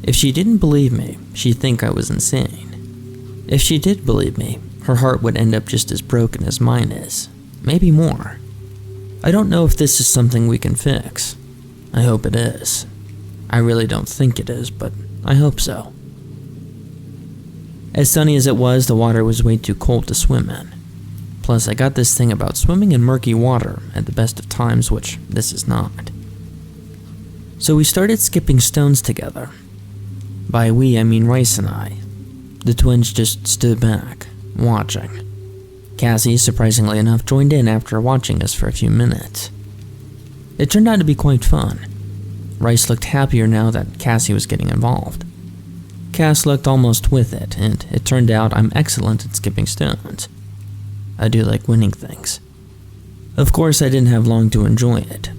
If she didn't believe me, she'd think I was insane. If she did believe me, her heart would end up just as broken as mine is, maybe more. I don't know if this is something we can fix. I hope it is. I really don't think it is, but I hope so. As sunny as it was, the water was way too cold to swim in. Plus, I got this thing about swimming in murky water at the best of times, which this is not. So we started skipping stones together. By we, I mean Rice and I. The twins just stood back, watching. Cassie, surprisingly enough, joined in after watching us for a few minutes. It turned out to be quite fun. Rice looked happier now that Cassie was getting involved. Cass looked almost with it, and it turned out I'm excellent at skipping stones. I do like winning things. Of course, I didn't have long to enjoy it.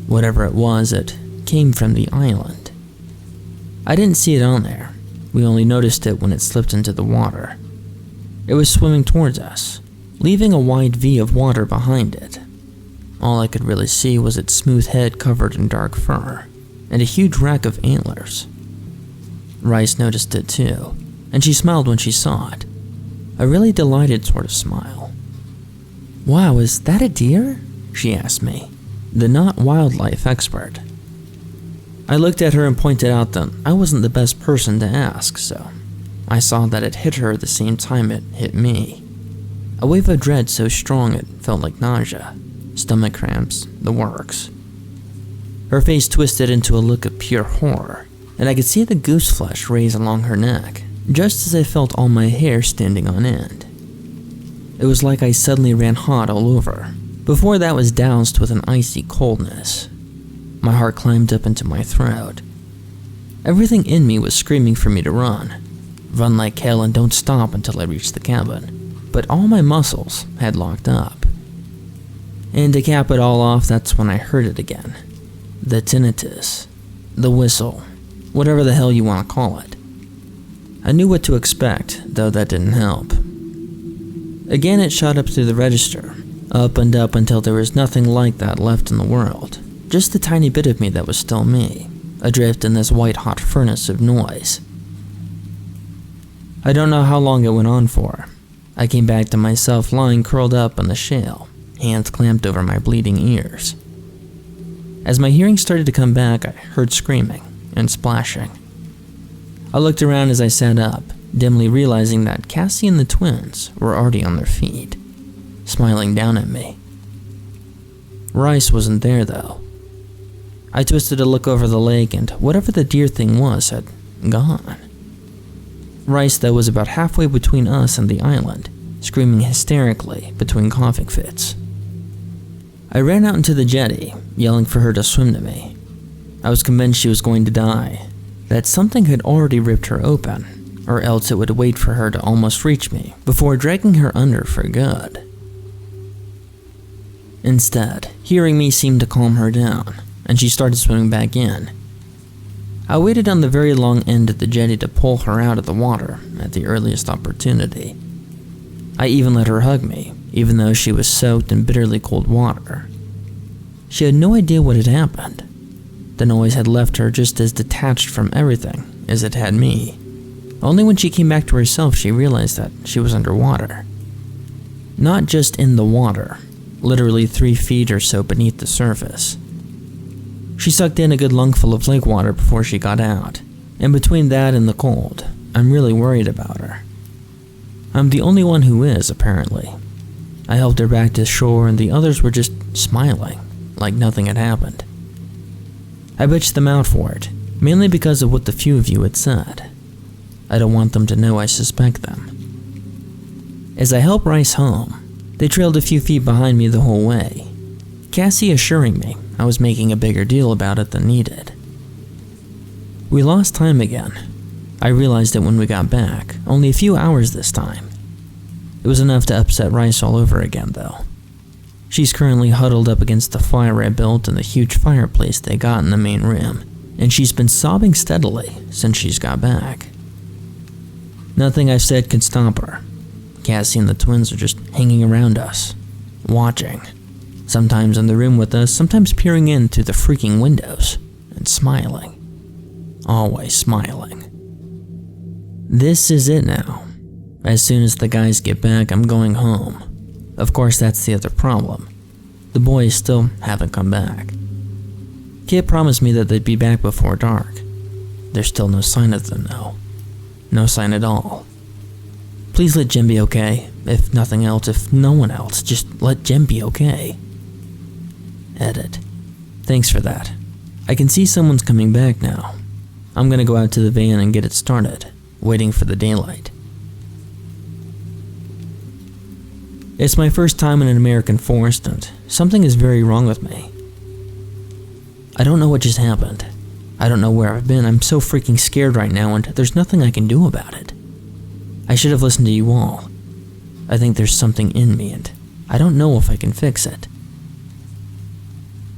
Whatever it was, it came from the island. I didn't see it on there. We only noticed it when it slipped into the water. It was swimming towards us, leaving a wide V of water behind it. All I could really see was its smooth head covered in dark fur, and a huge rack of antlers. Rice noticed it too, and she smiled when she saw it. A really delighted sort of smile. "Wow, is that a deer?" she asked me, the not wildlife expert. I looked at her and pointed out that I wasn't the best person to ask, so I saw that it hit her the same time it hit me. A wave of dread so strong it felt like nausea, stomach cramps, the works. Her face twisted into a look of pure horror, and I could see the goose flesh raise along her neck, just as I felt all my hair standing on end. It was like I suddenly ran hot all over. Before that was doused with an icy coldness. My heart climbed up into my throat. Everything in me was screaming for me to run. run like hell and don't stop until I reach the cabin, but all my muscles had locked up. And to cap it all off, that's when I heard it again. The tinnitus, the whistle, whatever the hell you want to call it. I knew what to expect, though that didn't help. Again, it shot up through the register, up and up until there was nothing like that left in the world. Just a tiny bit of me that was still me, adrift in this white-hot furnace of noise. I don't know how long it went on for. I came back to myself lying curled up on the shale, hands clamped over my bleeding ears. As my hearing started to come back, I heard screaming and splashing. I looked around as I sat up, dimly realizing that Cassie and the twins were already on their feet, smiling down at me. Rice wasn't there, though. I twisted to look over the lake, and whatever the deer thing was had gone. Rice, though, was about halfway between us and the island, screaming hysterically between coughing fits. I ran out into the jetty, yelling for her to swim to me. I was convinced she was going to die, that something had already ripped her open, or else it would wait for her to almost reach me before dragging her under for good. Instead, hearing me seemed to calm her down, and she started swimming back in. I waited on the very long end of the jetty to pull her out of the water at the earliest opportunity. I even let her hug me, even though she was soaked in bitterly cold water. She had no idea what had happened. The noise had left her just as detached from everything as it had me. Only when she came back to herself she realized that she was underwater. Not just in the water, literally 3 feet or so beneath the surface. She sucked in a good lungful of lake water before she got out, and between that and the cold, I'm really worried about her. I'm the only one who is, apparently. I helped her back to shore and the others were just smiling, like nothing had happened. I bitched them out for it, mainly because of what the few of you had said. I don't want them to know I suspect them. As I helped Rice home, they trailed a few feet behind me the whole way, Cassie assuring me I was making a bigger deal about it than needed. We lost time again. I realized it when we got back, only a few hours this time. It was enough to upset Rice all over again, though. She's currently huddled up against the fire I built in the huge fireplace they got in the main room, and she's been sobbing steadily since she's got back. Nothing I've said can stop her. Cassie and the twins are just hanging around us, watching. Sometimes in the room with us, sometimes peering in through the freaking windows, and smiling. Always smiling. This is it now. As soon as the guys get back, I'm going home. Of course, that's the other problem. The boys still haven't come back. Kit promised me that they'd be back before dark. There's still no sign of them, though. No sign at all. Please let Jim be okay. If nothing else, if no one else, just let Jim be okay. Edit. Thanks for that. I can see someone's coming back now. I'm gonna go out to the van and get it started, waiting for the daylight. It's my first time in an American forest and something is very wrong with me. I don't know what just happened. I don't know where I've been. I'm so freaking scared right now and there's nothing I can do about it. I should have listened to you all. I think there's something in me and I don't know if I can fix it.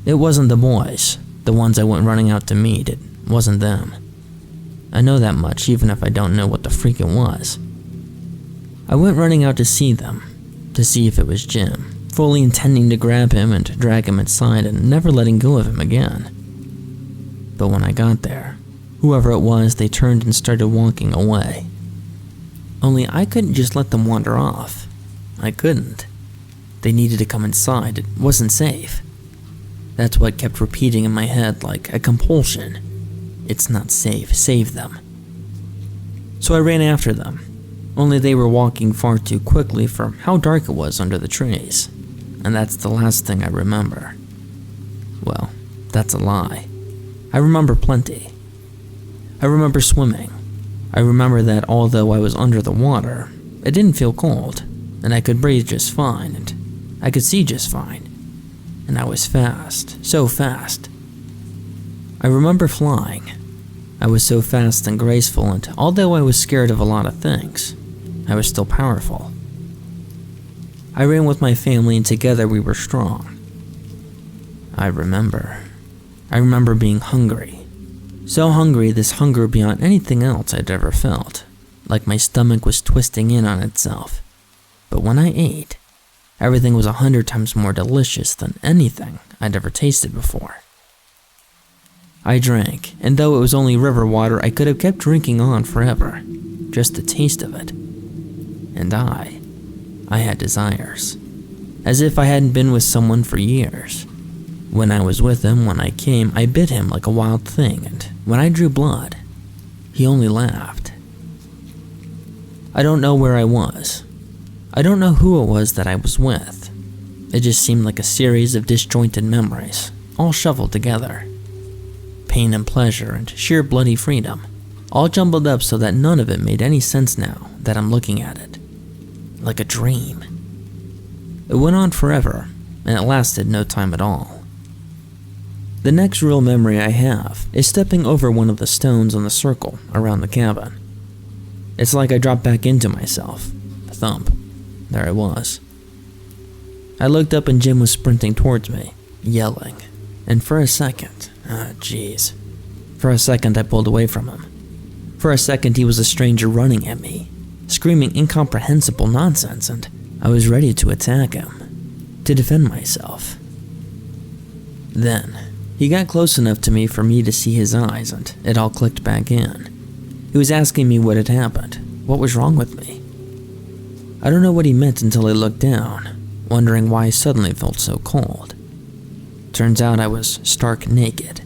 It wasn't the boys, the ones I went running out to meet. It wasn't them. I know that much even if I don't know what the freak it was. I went running out to see them, to see if it was Jim, fully intending to grab him and drag him inside and never letting go of him again. But when I got there, whoever it was, they turned and started walking away. Only I couldn't just let them wander off. I couldn't. They needed to come inside. It wasn't safe. That's what kept repeating in my head like a compulsion. It's not safe. Save them. So I ran after them. Only they were walking far too quickly for how dark it was under the trees. And that's the last thing I remember. Well, that's a lie. I remember plenty. I remember swimming. I remember that although I was under the water, it didn't feel cold, and I could breathe just fine, and I could see just fine. And I was fast, so fast. I remember flying. I was so fast and graceful, and although I was scared of a lot of things, I was still powerful. I ran with my family, and together we were strong. I remember being hungry. So hungry, this hunger beyond anything else I'd ever felt, like my stomach was twisting in on itself. But when I ate, everything was 100 times more delicious than anything I'd ever tasted before. I drank, and though it was only river water, I could have kept drinking on forever, just the taste of it. And I had desires, as if I hadn't been with someone for years. When I was with him, when I came, I bit him like a wild thing, and when I drew blood, he only laughed. I don't know where I was. I don't know who it was that I was with. It just seemed like a series of disjointed memories, all shuffled together. Pain and pleasure and sheer bloody freedom, all jumbled up so that none of it made any sense now that I'm looking at it. Like a dream. It went on forever, and it lasted no time at all. The next real memory I have is stepping over one of the stones on the circle around the cabin. It's like I dropped back into myself. Thump. There I was. I looked up and Jim was sprinting towards me, yelling. And for a second, For a second I pulled away from him. For a second he was a stranger running at me, screaming incomprehensible nonsense, and I was ready to attack him, to defend myself. Then, he got close enough to me for me to see his eyes, and it all clicked back in. He was asking me what had happened, what was wrong with me. I don't know what he meant until I looked down, wondering why I suddenly felt so cold. Turns out I was stark naked.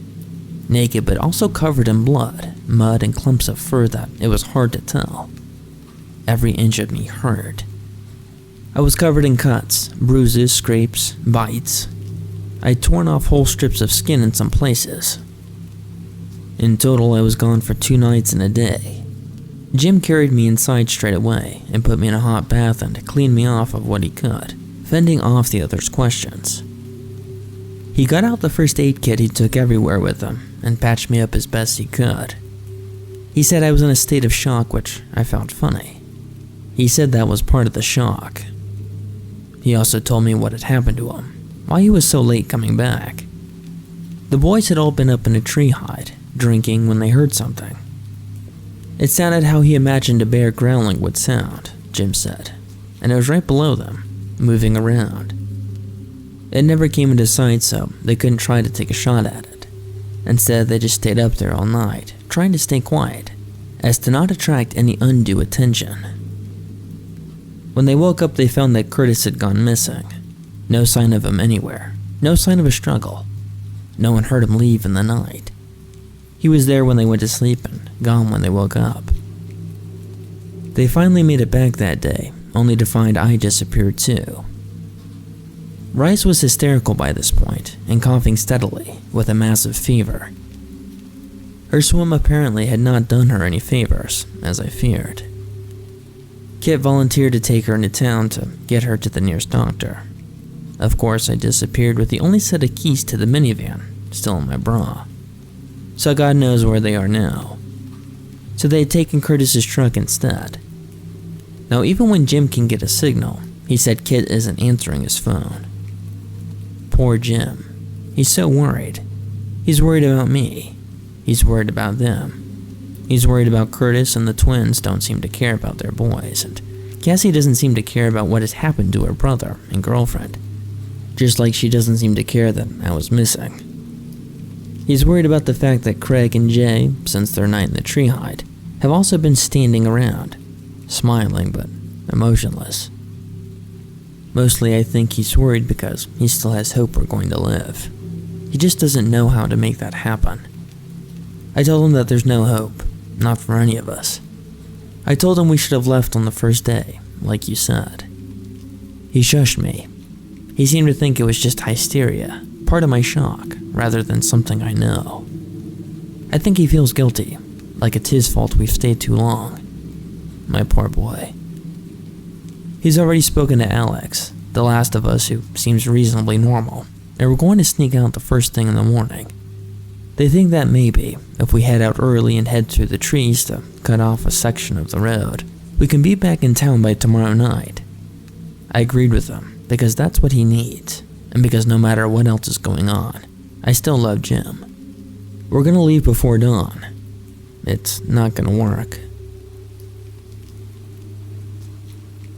Naked, but also covered in blood, mud, and clumps of fur that it was hard to tell. Every inch of me hurt. I was covered in cuts, bruises, scrapes, bites. I'd torn off whole strips of skin in some places. In total, I was gone for 2 nights and a day. Jim carried me inside straight away and put me in a hot bath and cleaned me off of what he could, fending off the others' questions. He got out the first aid kit he took everywhere with him and patched me up as best he could. He said I was in a state of shock, which I found funny. He said that was part of the shock. He also told me what had happened to him, why he was so late coming back. The boys had all been up in a tree hide, drinking when they heard something. It sounded how he imagined a bear growling would sound, Jim said, and it was right below them, moving around. It never came into sight, so they couldn't try to take a shot at it. Instead, they just stayed up there all night, trying to stay quiet, as to not attract any undue attention. When they woke up, they found that Curtis had gone missing. No sign of him anywhere, no sign of a struggle. No one heard him leave in the night. He was there when they went to sleep and gone when they woke up. They finally made it back that day, only to find I disappeared too. Rice was hysterical by this point and coughing steadily with a massive fever. Her swim apparently had not done her any favors, as I feared. Kit volunteered to take her into town to get her to the nearest doctor. Of course, I disappeared with the only set of keys to the minivan still in my bra. So God knows where they are now. So they had taken Curtis's truck instead. Now, even when Jim can get a signal, he said Kit isn't answering his phone. Poor Jim. He's so worried. He's worried about me. He's worried about them. He's worried about Curtis, and the twins don't seem to care about their boys, and Cassie doesn't seem to care about what has happened to her brother and girlfriend, just like she doesn't seem to care that I was missing. He's worried about the fact that Craig and Jay, since their night in the tree hide, have also been standing around, smiling but emotionless. Mostly I think he's worried because he still has hope we're going to live. He just doesn't know how to make that happen. I told him that there's no hope, not for any of us. I told him we should have left on the first day, like you said. He shushed me. He seemed to think it was just hysteria, part of my shock, rather than something I know. I think he feels guilty, like it's his fault we've stayed too long. My poor boy. He's already spoken to Alex, the last of us who seems reasonably normal, and we're going to sneak out the first thing in the morning. They think that maybe, if we head out early and head through the trees to cut off a section of the road, we can be back in town by tomorrow night. I agreed with him, because that's what he needs, and because no matter what else is going on, I still love Jim. We're gonna leave before dawn. It's not gonna work.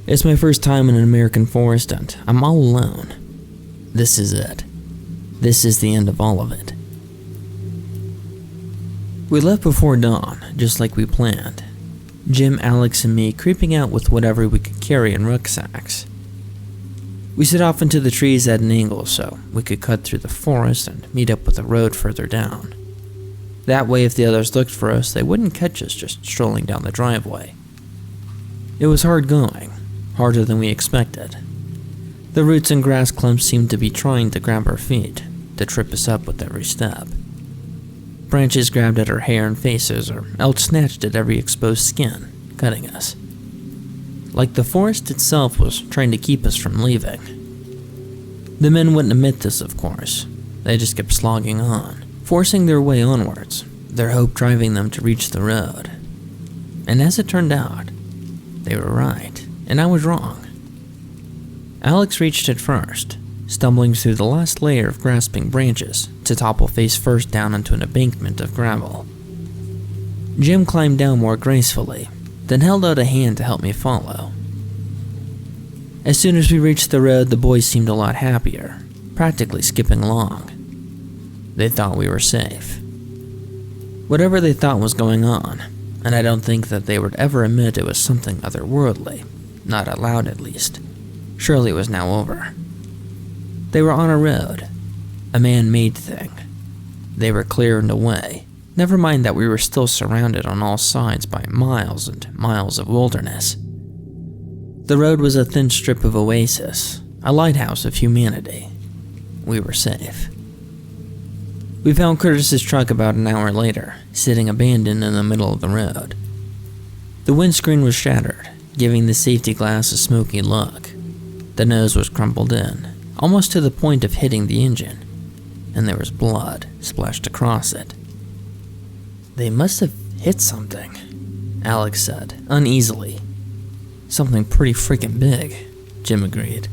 It's my first time in an American forest and I'm all alone. This is it. This is the end of all of it. We left before dawn, just like we planned. Jim, Alex, and me creeping out with whatever we could carry in rucksacks. We set off into the trees at an angle so we could cut through the forest and meet up with the road further down. That way, if the others looked for us, they wouldn't catch us just strolling down the driveway. It was hard going, harder than we expected. The roots and grass clumps seemed to be trying to grab our feet, to trip us up with every step. Branches grabbed at our hair and faces, or else snatched at every exposed skin, cutting us. Like the forest itself was trying to keep us from leaving. The men wouldn't admit this, of course. They just kept slogging on, forcing their way onwards, their hope driving them to reach the road. And as it turned out, they were right, and I was wrong. Alex reached it first, stumbling through the last layer of grasping branches to topple face first down into an embankment of gravel. Jim climbed down more gracefully, then held out a hand to help me follow. As soon as we reached the road, the boys seemed a lot happier, practically skipping along. They thought we were safe. Whatever they thought was going on, and I don't think that they would ever admit it was something otherworldly, not out loud at least. Surely it was now over. They were on a road, a man-made thing. They were clearing the way, never mind that we were still surrounded on all sides by miles and miles of wilderness. The road was a thin strip of oasis, a lighthouse of humanity. We were safe. We found Curtis's truck about an hour later, sitting abandoned in the middle of the road. The windscreen was shattered, giving the safety glass a smoky look. The nose was crumpled in, almost to the point of hitting the engine, and there was blood splashed across it. They must have hit something, Alex said, uneasily. Something pretty freaking big, Jim agreed.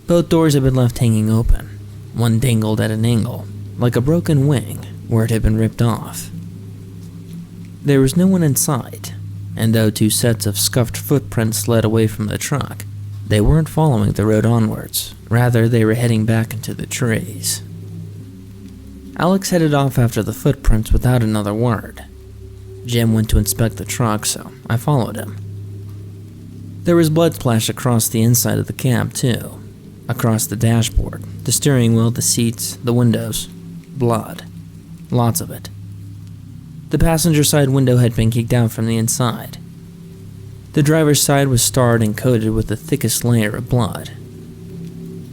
Both doors had been left hanging open. One dangled at an angle, like a broken wing where it had been ripped off. There was no one in sight, and though two sets of scuffed footprints led away from the truck, they weren't following the road onwards. Rather, they were heading back into the trees. Alex headed off after the footprints without another word. Jim went to inspect the truck, so I followed him. There was blood splashed across the inside of the cab, too. Across the dashboard, the steering wheel, the seats, the windows. Blood. Lots of it. The passenger side window had been kicked out from the inside. The driver's side was starred and coated with the thickest layer of blood.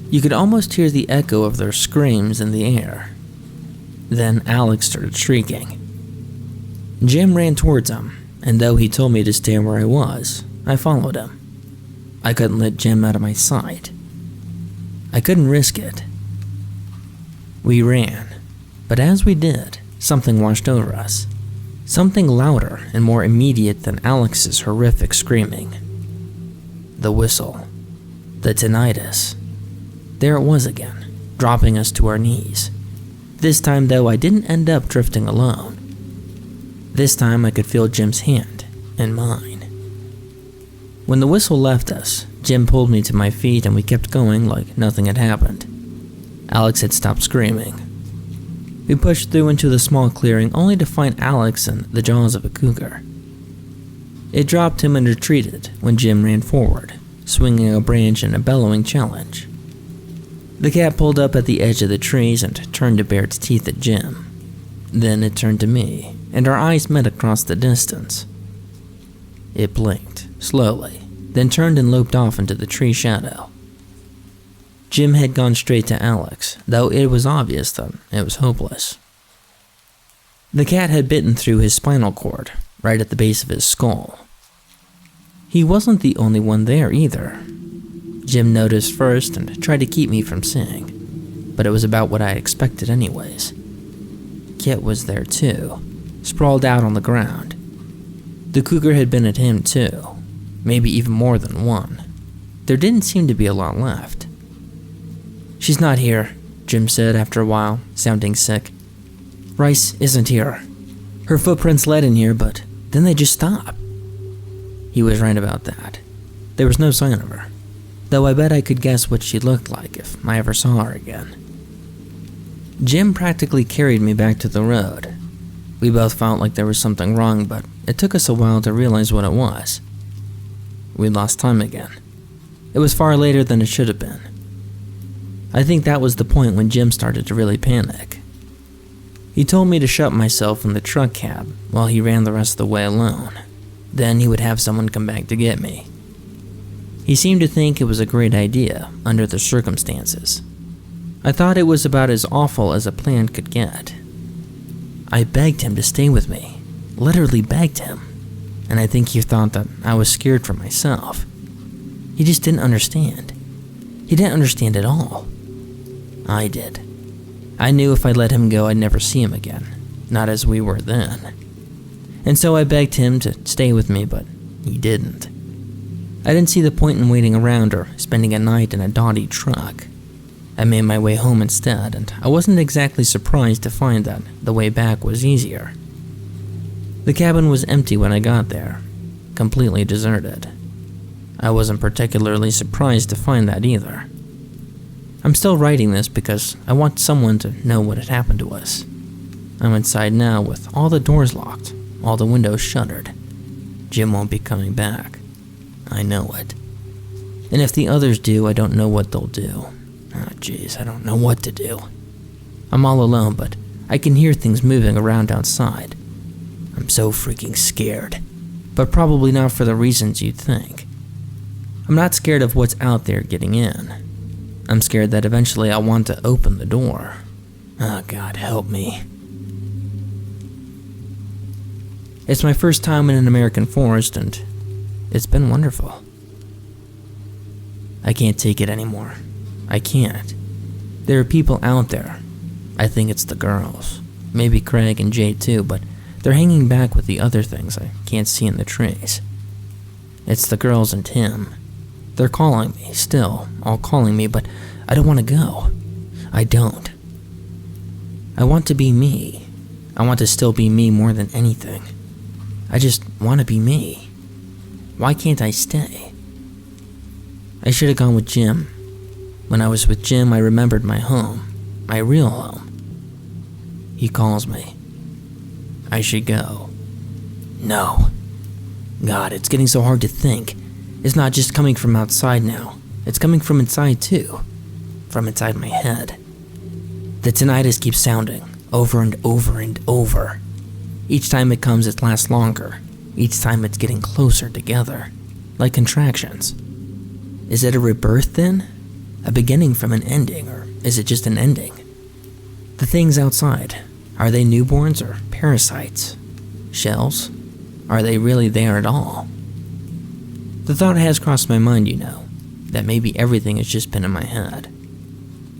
You could almost hear the echo of their screams in the air. Then Alex started shrieking. Jim ran towards him, and though he told me to stay where I was, I followed him. I couldn't let Jim out of my sight. I couldn't risk it. We ran, but as we did, something washed over us. Something louder and more immediate than Alex's horrific screaming. The whistle. The tinnitus. There it was again, dropping us to our knees. This time, though, I didn't end up drifting alone. This time I could feel Jim's hand in mine. When the whistle left us, Jim pulled me to my feet and we kept going like nothing had happened. Alex had stopped screaming. We pushed through into the small clearing only to find Alex in the jaws of a cougar. It dropped him and retreated when Jim ran forward, swinging a branch in a bellowing challenge. The cat pulled up at the edge of the trees and turned to bare its teeth at Jim. Then it turned to me, and our eyes met across the distance. It blinked, slowly, then turned and loped off into the tree shadow. Jim had gone straight to Alex, though it was obvious that it was hopeless. The cat had bitten through his spinal cord, right at the base of his skull. He wasn't the only one there either. Jim noticed first and tried to keep me from seeing, but it was about what I expected anyways. Kit was there too, sprawled out on the ground. The cougar had been at him too, maybe even more than one. There didn't seem to be a lot left. "She's not here," Jim said after a while, sounding sick. "Rice isn't here. Her footprints led in here, but then they just stopped." He was right about that. There was no sign of her, though I bet I could guess what she looked like if I ever saw her again. Jim practically carried me back to the road. We both felt like there was something wrong, but it took us a while to realize what it was. We lost time again. It was far later than it should have been. I think that was the point when Jim started to really panic. He told me to shut myself in the truck cab while he ran the rest of the way alone. Then he would have someone come back to get me. He seemed to think it was a great idea under the circumstances. I thought it was about as awful as a plan could get. I begged him to stay with me, literally begged him, and I think he thought that I was scared for myself. He just didn't understand. He didn't understand at all. I did. I knew if I let him go, I'd never see him again, not as we were then. And so I begged him to stay with me, but he didn't. I didn't see the point in waiting around or spending a night in a dotty truck. I made my way home instead, and I wasn't exactly surprised to find that the way back was easier. The cabin was empty when I got there, completely deserted. I wasn't particularly surprised to find that either. I'm still writing this because I want someone to know what had happened to us. I'm inside now with all the doors locked, all the windows shuttered. Jim won't be coming back. I know it. And if the others do, I don't know what they'll do. Oh jeez, I don't know what to do. I'm all alone, but I can hear things moving around outside. I'm so freaking scared, but probably not for the reasons you'd think. I'm not scared of what's out there getting in. I'm scared that eventually I'll want to open the door. Oh God, help me. It's my first time in an American forest, and it's been wonderful. I can't take it anymore. I can't. There are people out there. I think it's the girls. Maybe Craig and Jay too, but they're hanging back with the other things I can't see in the trees. It's the girls and him. They're calling me, still, all calling me, but I don't want to go. I don't. I want to be me. I want to still be me more than anything. I just want to be me. Why can't I stay? I should have gone with Jim. When I was with Jim, I remembered my home, my real home. He calls me. I should go. No. God, it's getting so hard to think. It's not just coming from outside now. It's coming from inside too. From inside my head. The tinnitus keeps sounding, over and over and over. Each time it comes, it lasts longer. Each time it's getting closer together, like contractions. Is it a rebirth then? A beginning from an ending, or is it just an ending? The things outside, are they newborns or parasites? Shells? Are they really there at all? The thought has crossed my mind, you know, that maybe everything has just been in my head.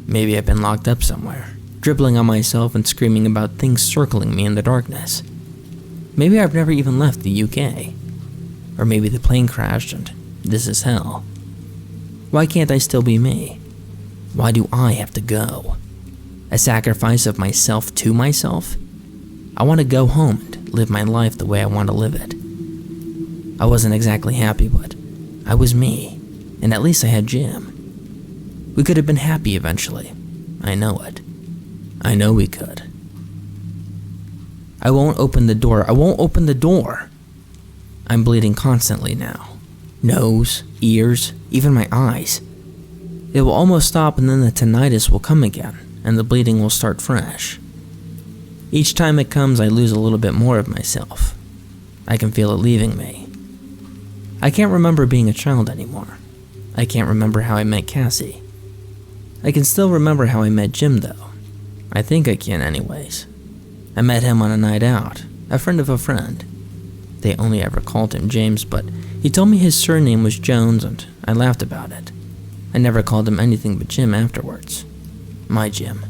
Maybe I've been locked up somewhere, dribbling on myself and screaming about things circling me in the darkness. Maybe I've never even left the UK. Or maybe the plane crashed and this is hell. Why can't I still be me? Why do I have to go? A sacrifice of myself to myself? I want to go home and live my life the way I want to live it. I wasn't exactly happy, but I was me, and at least I had Jim. We could have been happy eventually. I know it. I know we could. I won't open the door. I won't open the door. I'm bleeding constantly now. Nose, ears, even my eyes. It will almost stop and then the tinnitus will come again, and the bleeding will start fresh. Each time it comes, I lose a little bit more of myself. I can feel it leaving me. I can't remember being a child anymore. I can't remember how I met Cassie. I can still remember how I met Jim though. I think I can anyways. I met him on a night out, a friend of a friend. They only ever called him James, but he told me his surname was Jones and I laughed about it. I never called him anything but Jim afterwards. My Jim.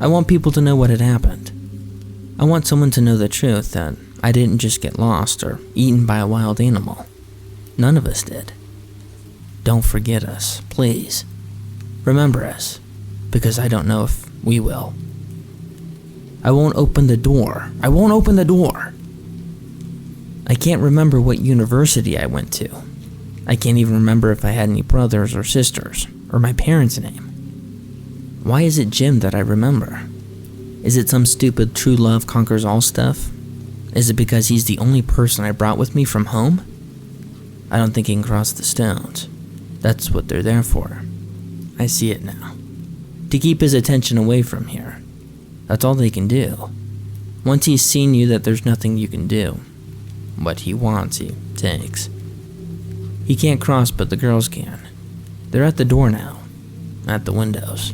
I want people to know what had happened. I want someone to know the truth, that I didn't just get lost or eaten by a wild animal. None of us did. Don't forget us, please. Remember us, because I don't know if we will. I won't open the door. I won't open the door. I can't remember what university I went to. I can't even remember if I had any brothers or sisters, or my parents' name. Why is it Jim that I remember? Is it some stupid true love conquers all stuff? Is it because he's the only person I brought with me from home? I don't think he can cross the stones. That's what they're there for. I see it now. To keep his attention away from here. That's all they can do. Once he's seen you, that there's nothing you can do. What he wants, he takes. He can't cross, but the girls can. They're at the door now. At the windows.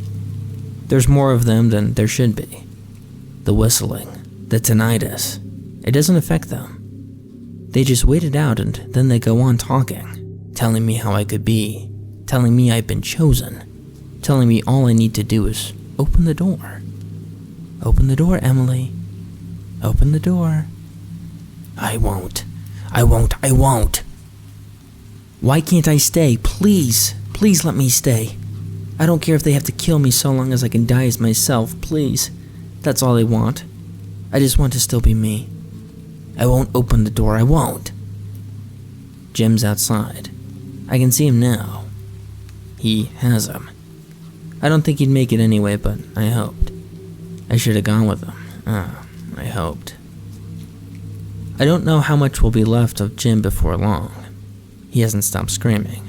There's more of them than there should be. The whistling, the tinnitus, it doesn't affect them. They just wait it out and then they go on talking, telling me how I could be, telling me I've been chosen, telling me all I need to do is open the door. Open the door, Emily. Open the door. I won't. Why can't I stay? Please let me stay. I don't care if they have to kill me so long as I can die as myself, please. That's all I want. I just want to still be me. I won't open the door, I won't. Jim's outside. I can see him now. He has him. I don't think he'd make it anyway, but I hoped. I should have gone with him. I hoped. I don't know how much will be left of Jim before long. He hasn't stopped screaming.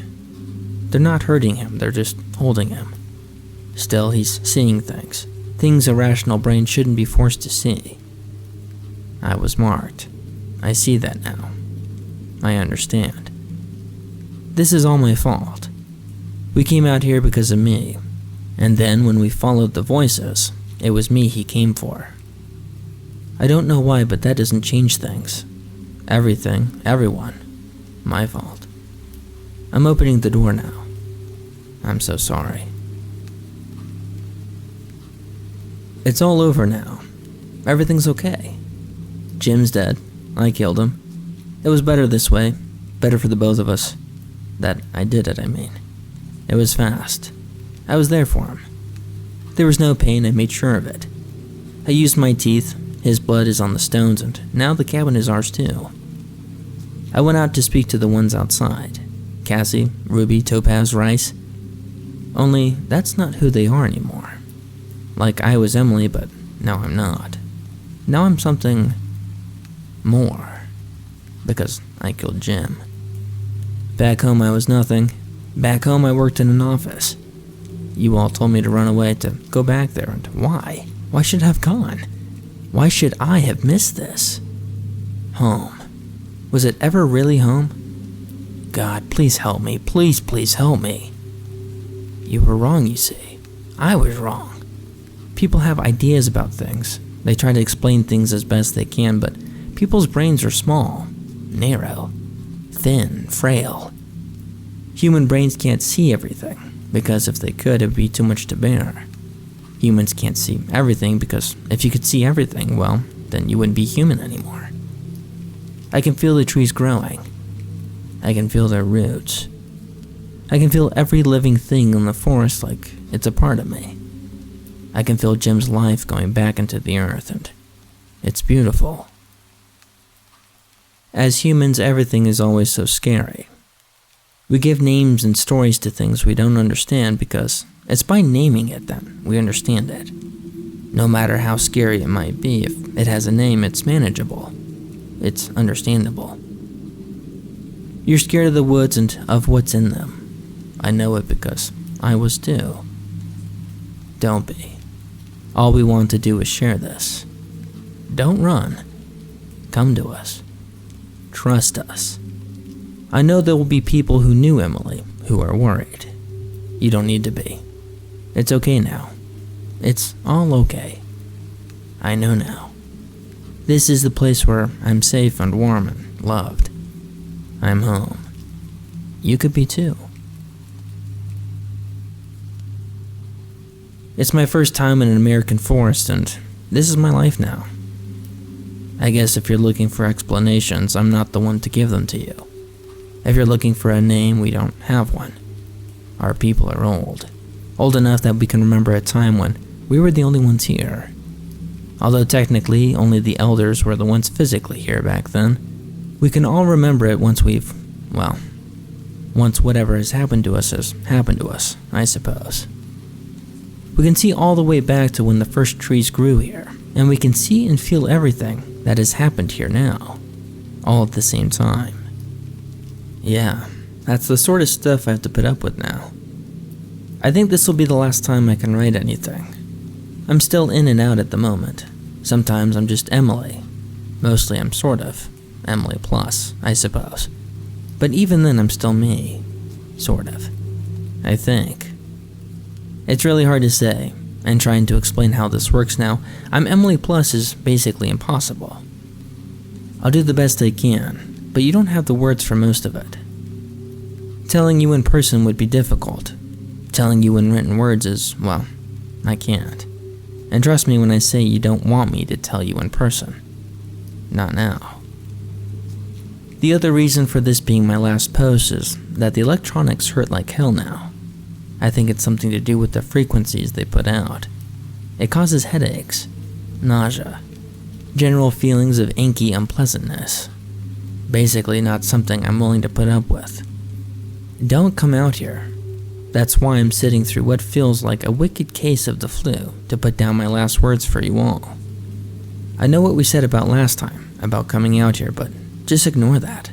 They're not hurting him, they're just holding him. Still, he's seeing things. Things a rational brain shouldn't be forced to see. I was marked. I see that now. I understand. This is all my fault. We came out here because of me. And then when we followed the voices, it was me he came for. I don't know why, but that doesn't change things. Everything, everyone. My fault. I'm opening the door now. I'm so sorry. It's all over now. Everything's okay. Jim's dead. I killed him. It was better this way. Better for the both of us. That I did it, I mean. It was fast. I was there for him. There was no pain, I made sure of it. I used my teeth. His blood is on the stones, and now the cabin is ours too. I went out to speak to the ones outside. Cassie, Ruby, Topaz, Rice. Only, that's not who they are anymore. Like I was Emily, but now I'm not. Now I'm something more. Because I killed Jim. Back home I was nothing. Back home I worked in an office. You all told me to run away, to go back there, and why? Why should I have gone? Why should I have missed this? Home. Was it ever really home? God, please help me. Please help me. You were wrong, you see. I was wrong. People have ideas about things. They try to explain things as best they can, but people's brains are small, narrow, thin, frail. Human brains can't see everything, because if they could, it would be too much to bear. Humans can't see everything because if you could see everything, well, then you wouldn't be human anymore. I can feel the trees growing. I can feel their roots. I can feel every living thing in the forest like it's a part of me. I can feel Jim's life going back into the earth, and it's beautiful. As humans, everything is always so scary. We give names and stories to things we don't understand because it's by naming it that we understand it. No matter how scary it might be, if it has a name, it's manageable. It's understandable. You're scared of the woods and of what's in them. I know it because I was too. Don't be. All we want to do is share this. Don't run. Come to us. Trust us. I know there will be people who knew Emily who are worried. You don't need to be. It's okay now. It's all okay. I know now. This is the place where I'm safe and warm and loved. I'm home. You could be too. It's my first time in an American forest, and this is my life now. I guess if you're looking for explanations, I'm not the one to give them to you. If you're looking for a name, we don't have one. Our people are old. Old enough that we can remember a time when we were the only ones here. Although technically, only the elders were the ones physically here back then, we can all remember it once once whatever has happened to us, I suppose. We can see all the way back to when the first trees grew here, and we can see and feel everything that has happened here now, all at the same time. Yeah, that's the sort of stuff I have to put up with now. I think this will be the last time I can write anything. I'm still in and out at the moment. Sometimes I'm just Emily. Mostly I'm sort of Emily plus, I suppose. But even then I'm still me. Sort of. I think. It's really hard to say, and trying to explain how this works now, I'm Emily plus is basically impossible. I'll do the best I can, but you don't have the words for most of it. Telling you in person would be difficult. Telling you in written words is, I can't. And trust me when I say you don't want me to tell you in person. Not now. The other reason for this being my last post is that the electronics hurt like hell now. I think it's something to do with the frequencies they put out. It causes headaches, nausea, general feelings of inky unpleasantness. Basically not something I'm willing to put up with. Don't come out here. That's why I'm sitting through what feels like a wicked case of the flu to put down my last words for you all. I know what we said about last time, about coming out here, but just ignore that.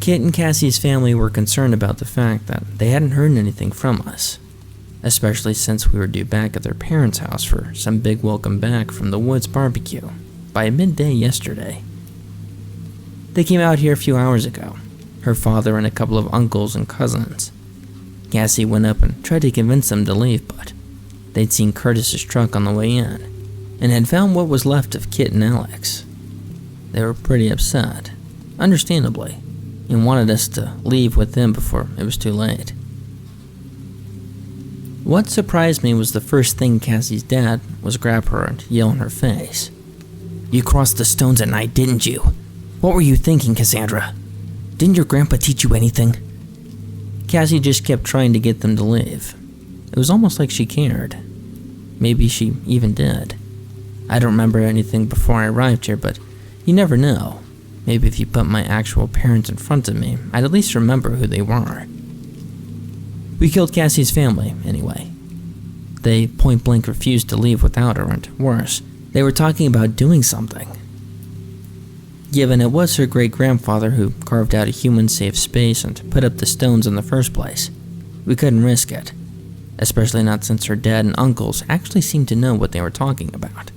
Kit and Cassie's family were concerned about the fact that they hadn't heard anything from us, especially since we were due back at their parents' house for some big welcome back from the woods barbecue by midday yesterday. They came out here a few hours ago, her father and a couple of uncles and cousins. Cassie went up and tried to convince them to leave, but they'd seen Curtis's truck on the way in, and had found what was left of Kit and Alex. They were pretty upset, understandably, and wanted us to leave with them before it was too late. What surprised me was the first thing Cassie's dad was grab her and yell in her face. "You crossed the stones at night, didn't you? What were you thinking, Cassandra? Didn't your grandpa teach you anything?" Cassie just kept trying to get them to leave. It was almost like she cared. Maybe she even did. I don't remember anything before I arrived here, but you never know. Maybe if you put my actual parents in front of me, I'd at least remember who they were. We killed Cassie's family, anyway. They point blank refused to leave without her, and worse, they were talking about doing something. Given it was her great-grandfather who carved out a human-safe space and put up the stones in the first place, we couldn't risk it, especially not since her dad and uncles actually seemed to know what they were talking about.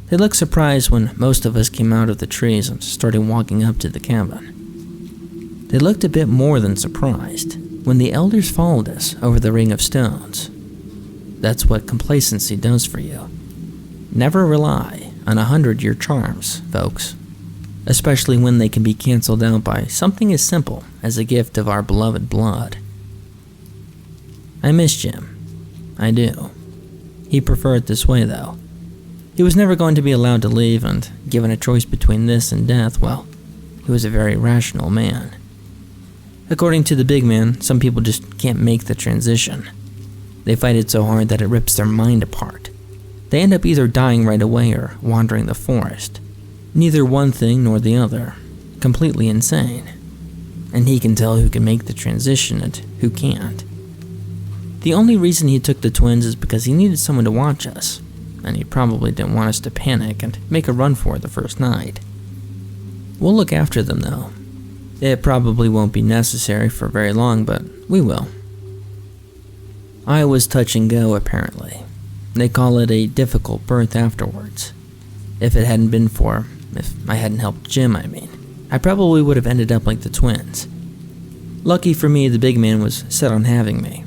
They looked surprised when most of us came out of the trees and started walking up to the cabin. They looked a bit more than surprised when the elders followed us over the ring of stones. That's what complacency does for you. Never rely on 100-year charms, folks. Especially when they can be canceled out by something as simple as a gift of our beloved blood. I miss Jim. I do. He preferred it this way, though. He was never going to be allowed to leave, and given a choice between this and death, he was a very rational man. According to the big man, some people just can't make the transition. They fight it so hard that it rips their mind apart. They end up either dying right away or wandering the forest. Neither one thing nor the other. Completely insane. And he can tell who can make the transition and who can't. The only reason he took the twins is because he needed someone to watch us, and he probably didn't want us to panic and make a run for it the first night. We'll look after them, though. It probably won't be necessary for very long, but we will. I was touch and go, apparently. They call it a difficult birth afterwards. If I hadn't helped Jim, I probably would have ended up like the twins. Lucky for me, the big man was set on having me.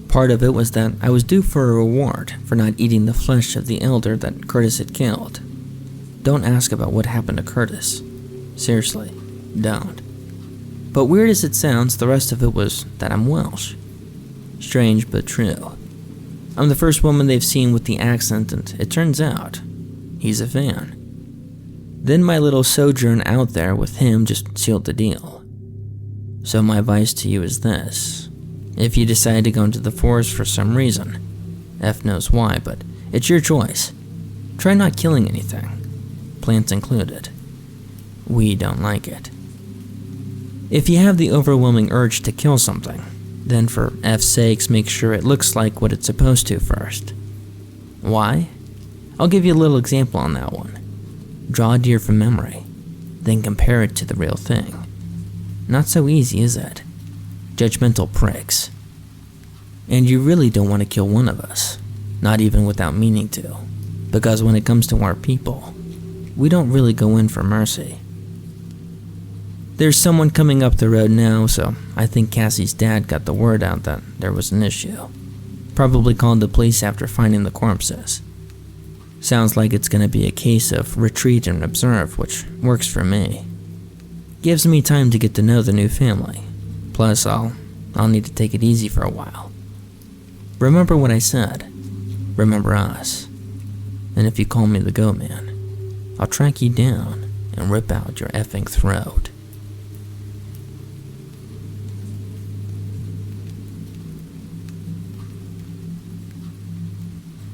Part of it was that I was due for a reward for not eating the flesh of the elder that Curtis had killed. Don't ask about what happened to Curtis. Seriously, don't. But weird as it sounds, the rest of it was that I'm Welsh. Strange but true. I'm the first woman they've seen with the accent, and it turns out he's a fan. Then my little sojourn out there with him just sealed the deal. So my advice to you is this. If you decide to go into the forest for some reason, F knows why, but it's your choice. Try not killing anything, plants included. We don't like it. If you have the overwhelming urge to kill something, then for F's sakes make sure it looks like what it's supposed to first. Why? I'll give you a little example on that one. Draw a deer from memory, then compare it to the real thing. Not so easy, is it? Judgmental pricks. And you really don't want to kill one of us, not even without meaning to, because when it comes to our people, we don't really go in for mercy. There's someone coming up the road now, so I think Cassie's dad got the word out that there was an issue. Probably called the police after finding the corpses. Sounds like it's gonna be a case of retreat and observe, which works for me. Gives me time to get to know the new family. Plus, I'll need to take it easy for a while. Remember what I said. Remember us. And if you call me the Goat Man, I'll track you down and rip out your effing throat.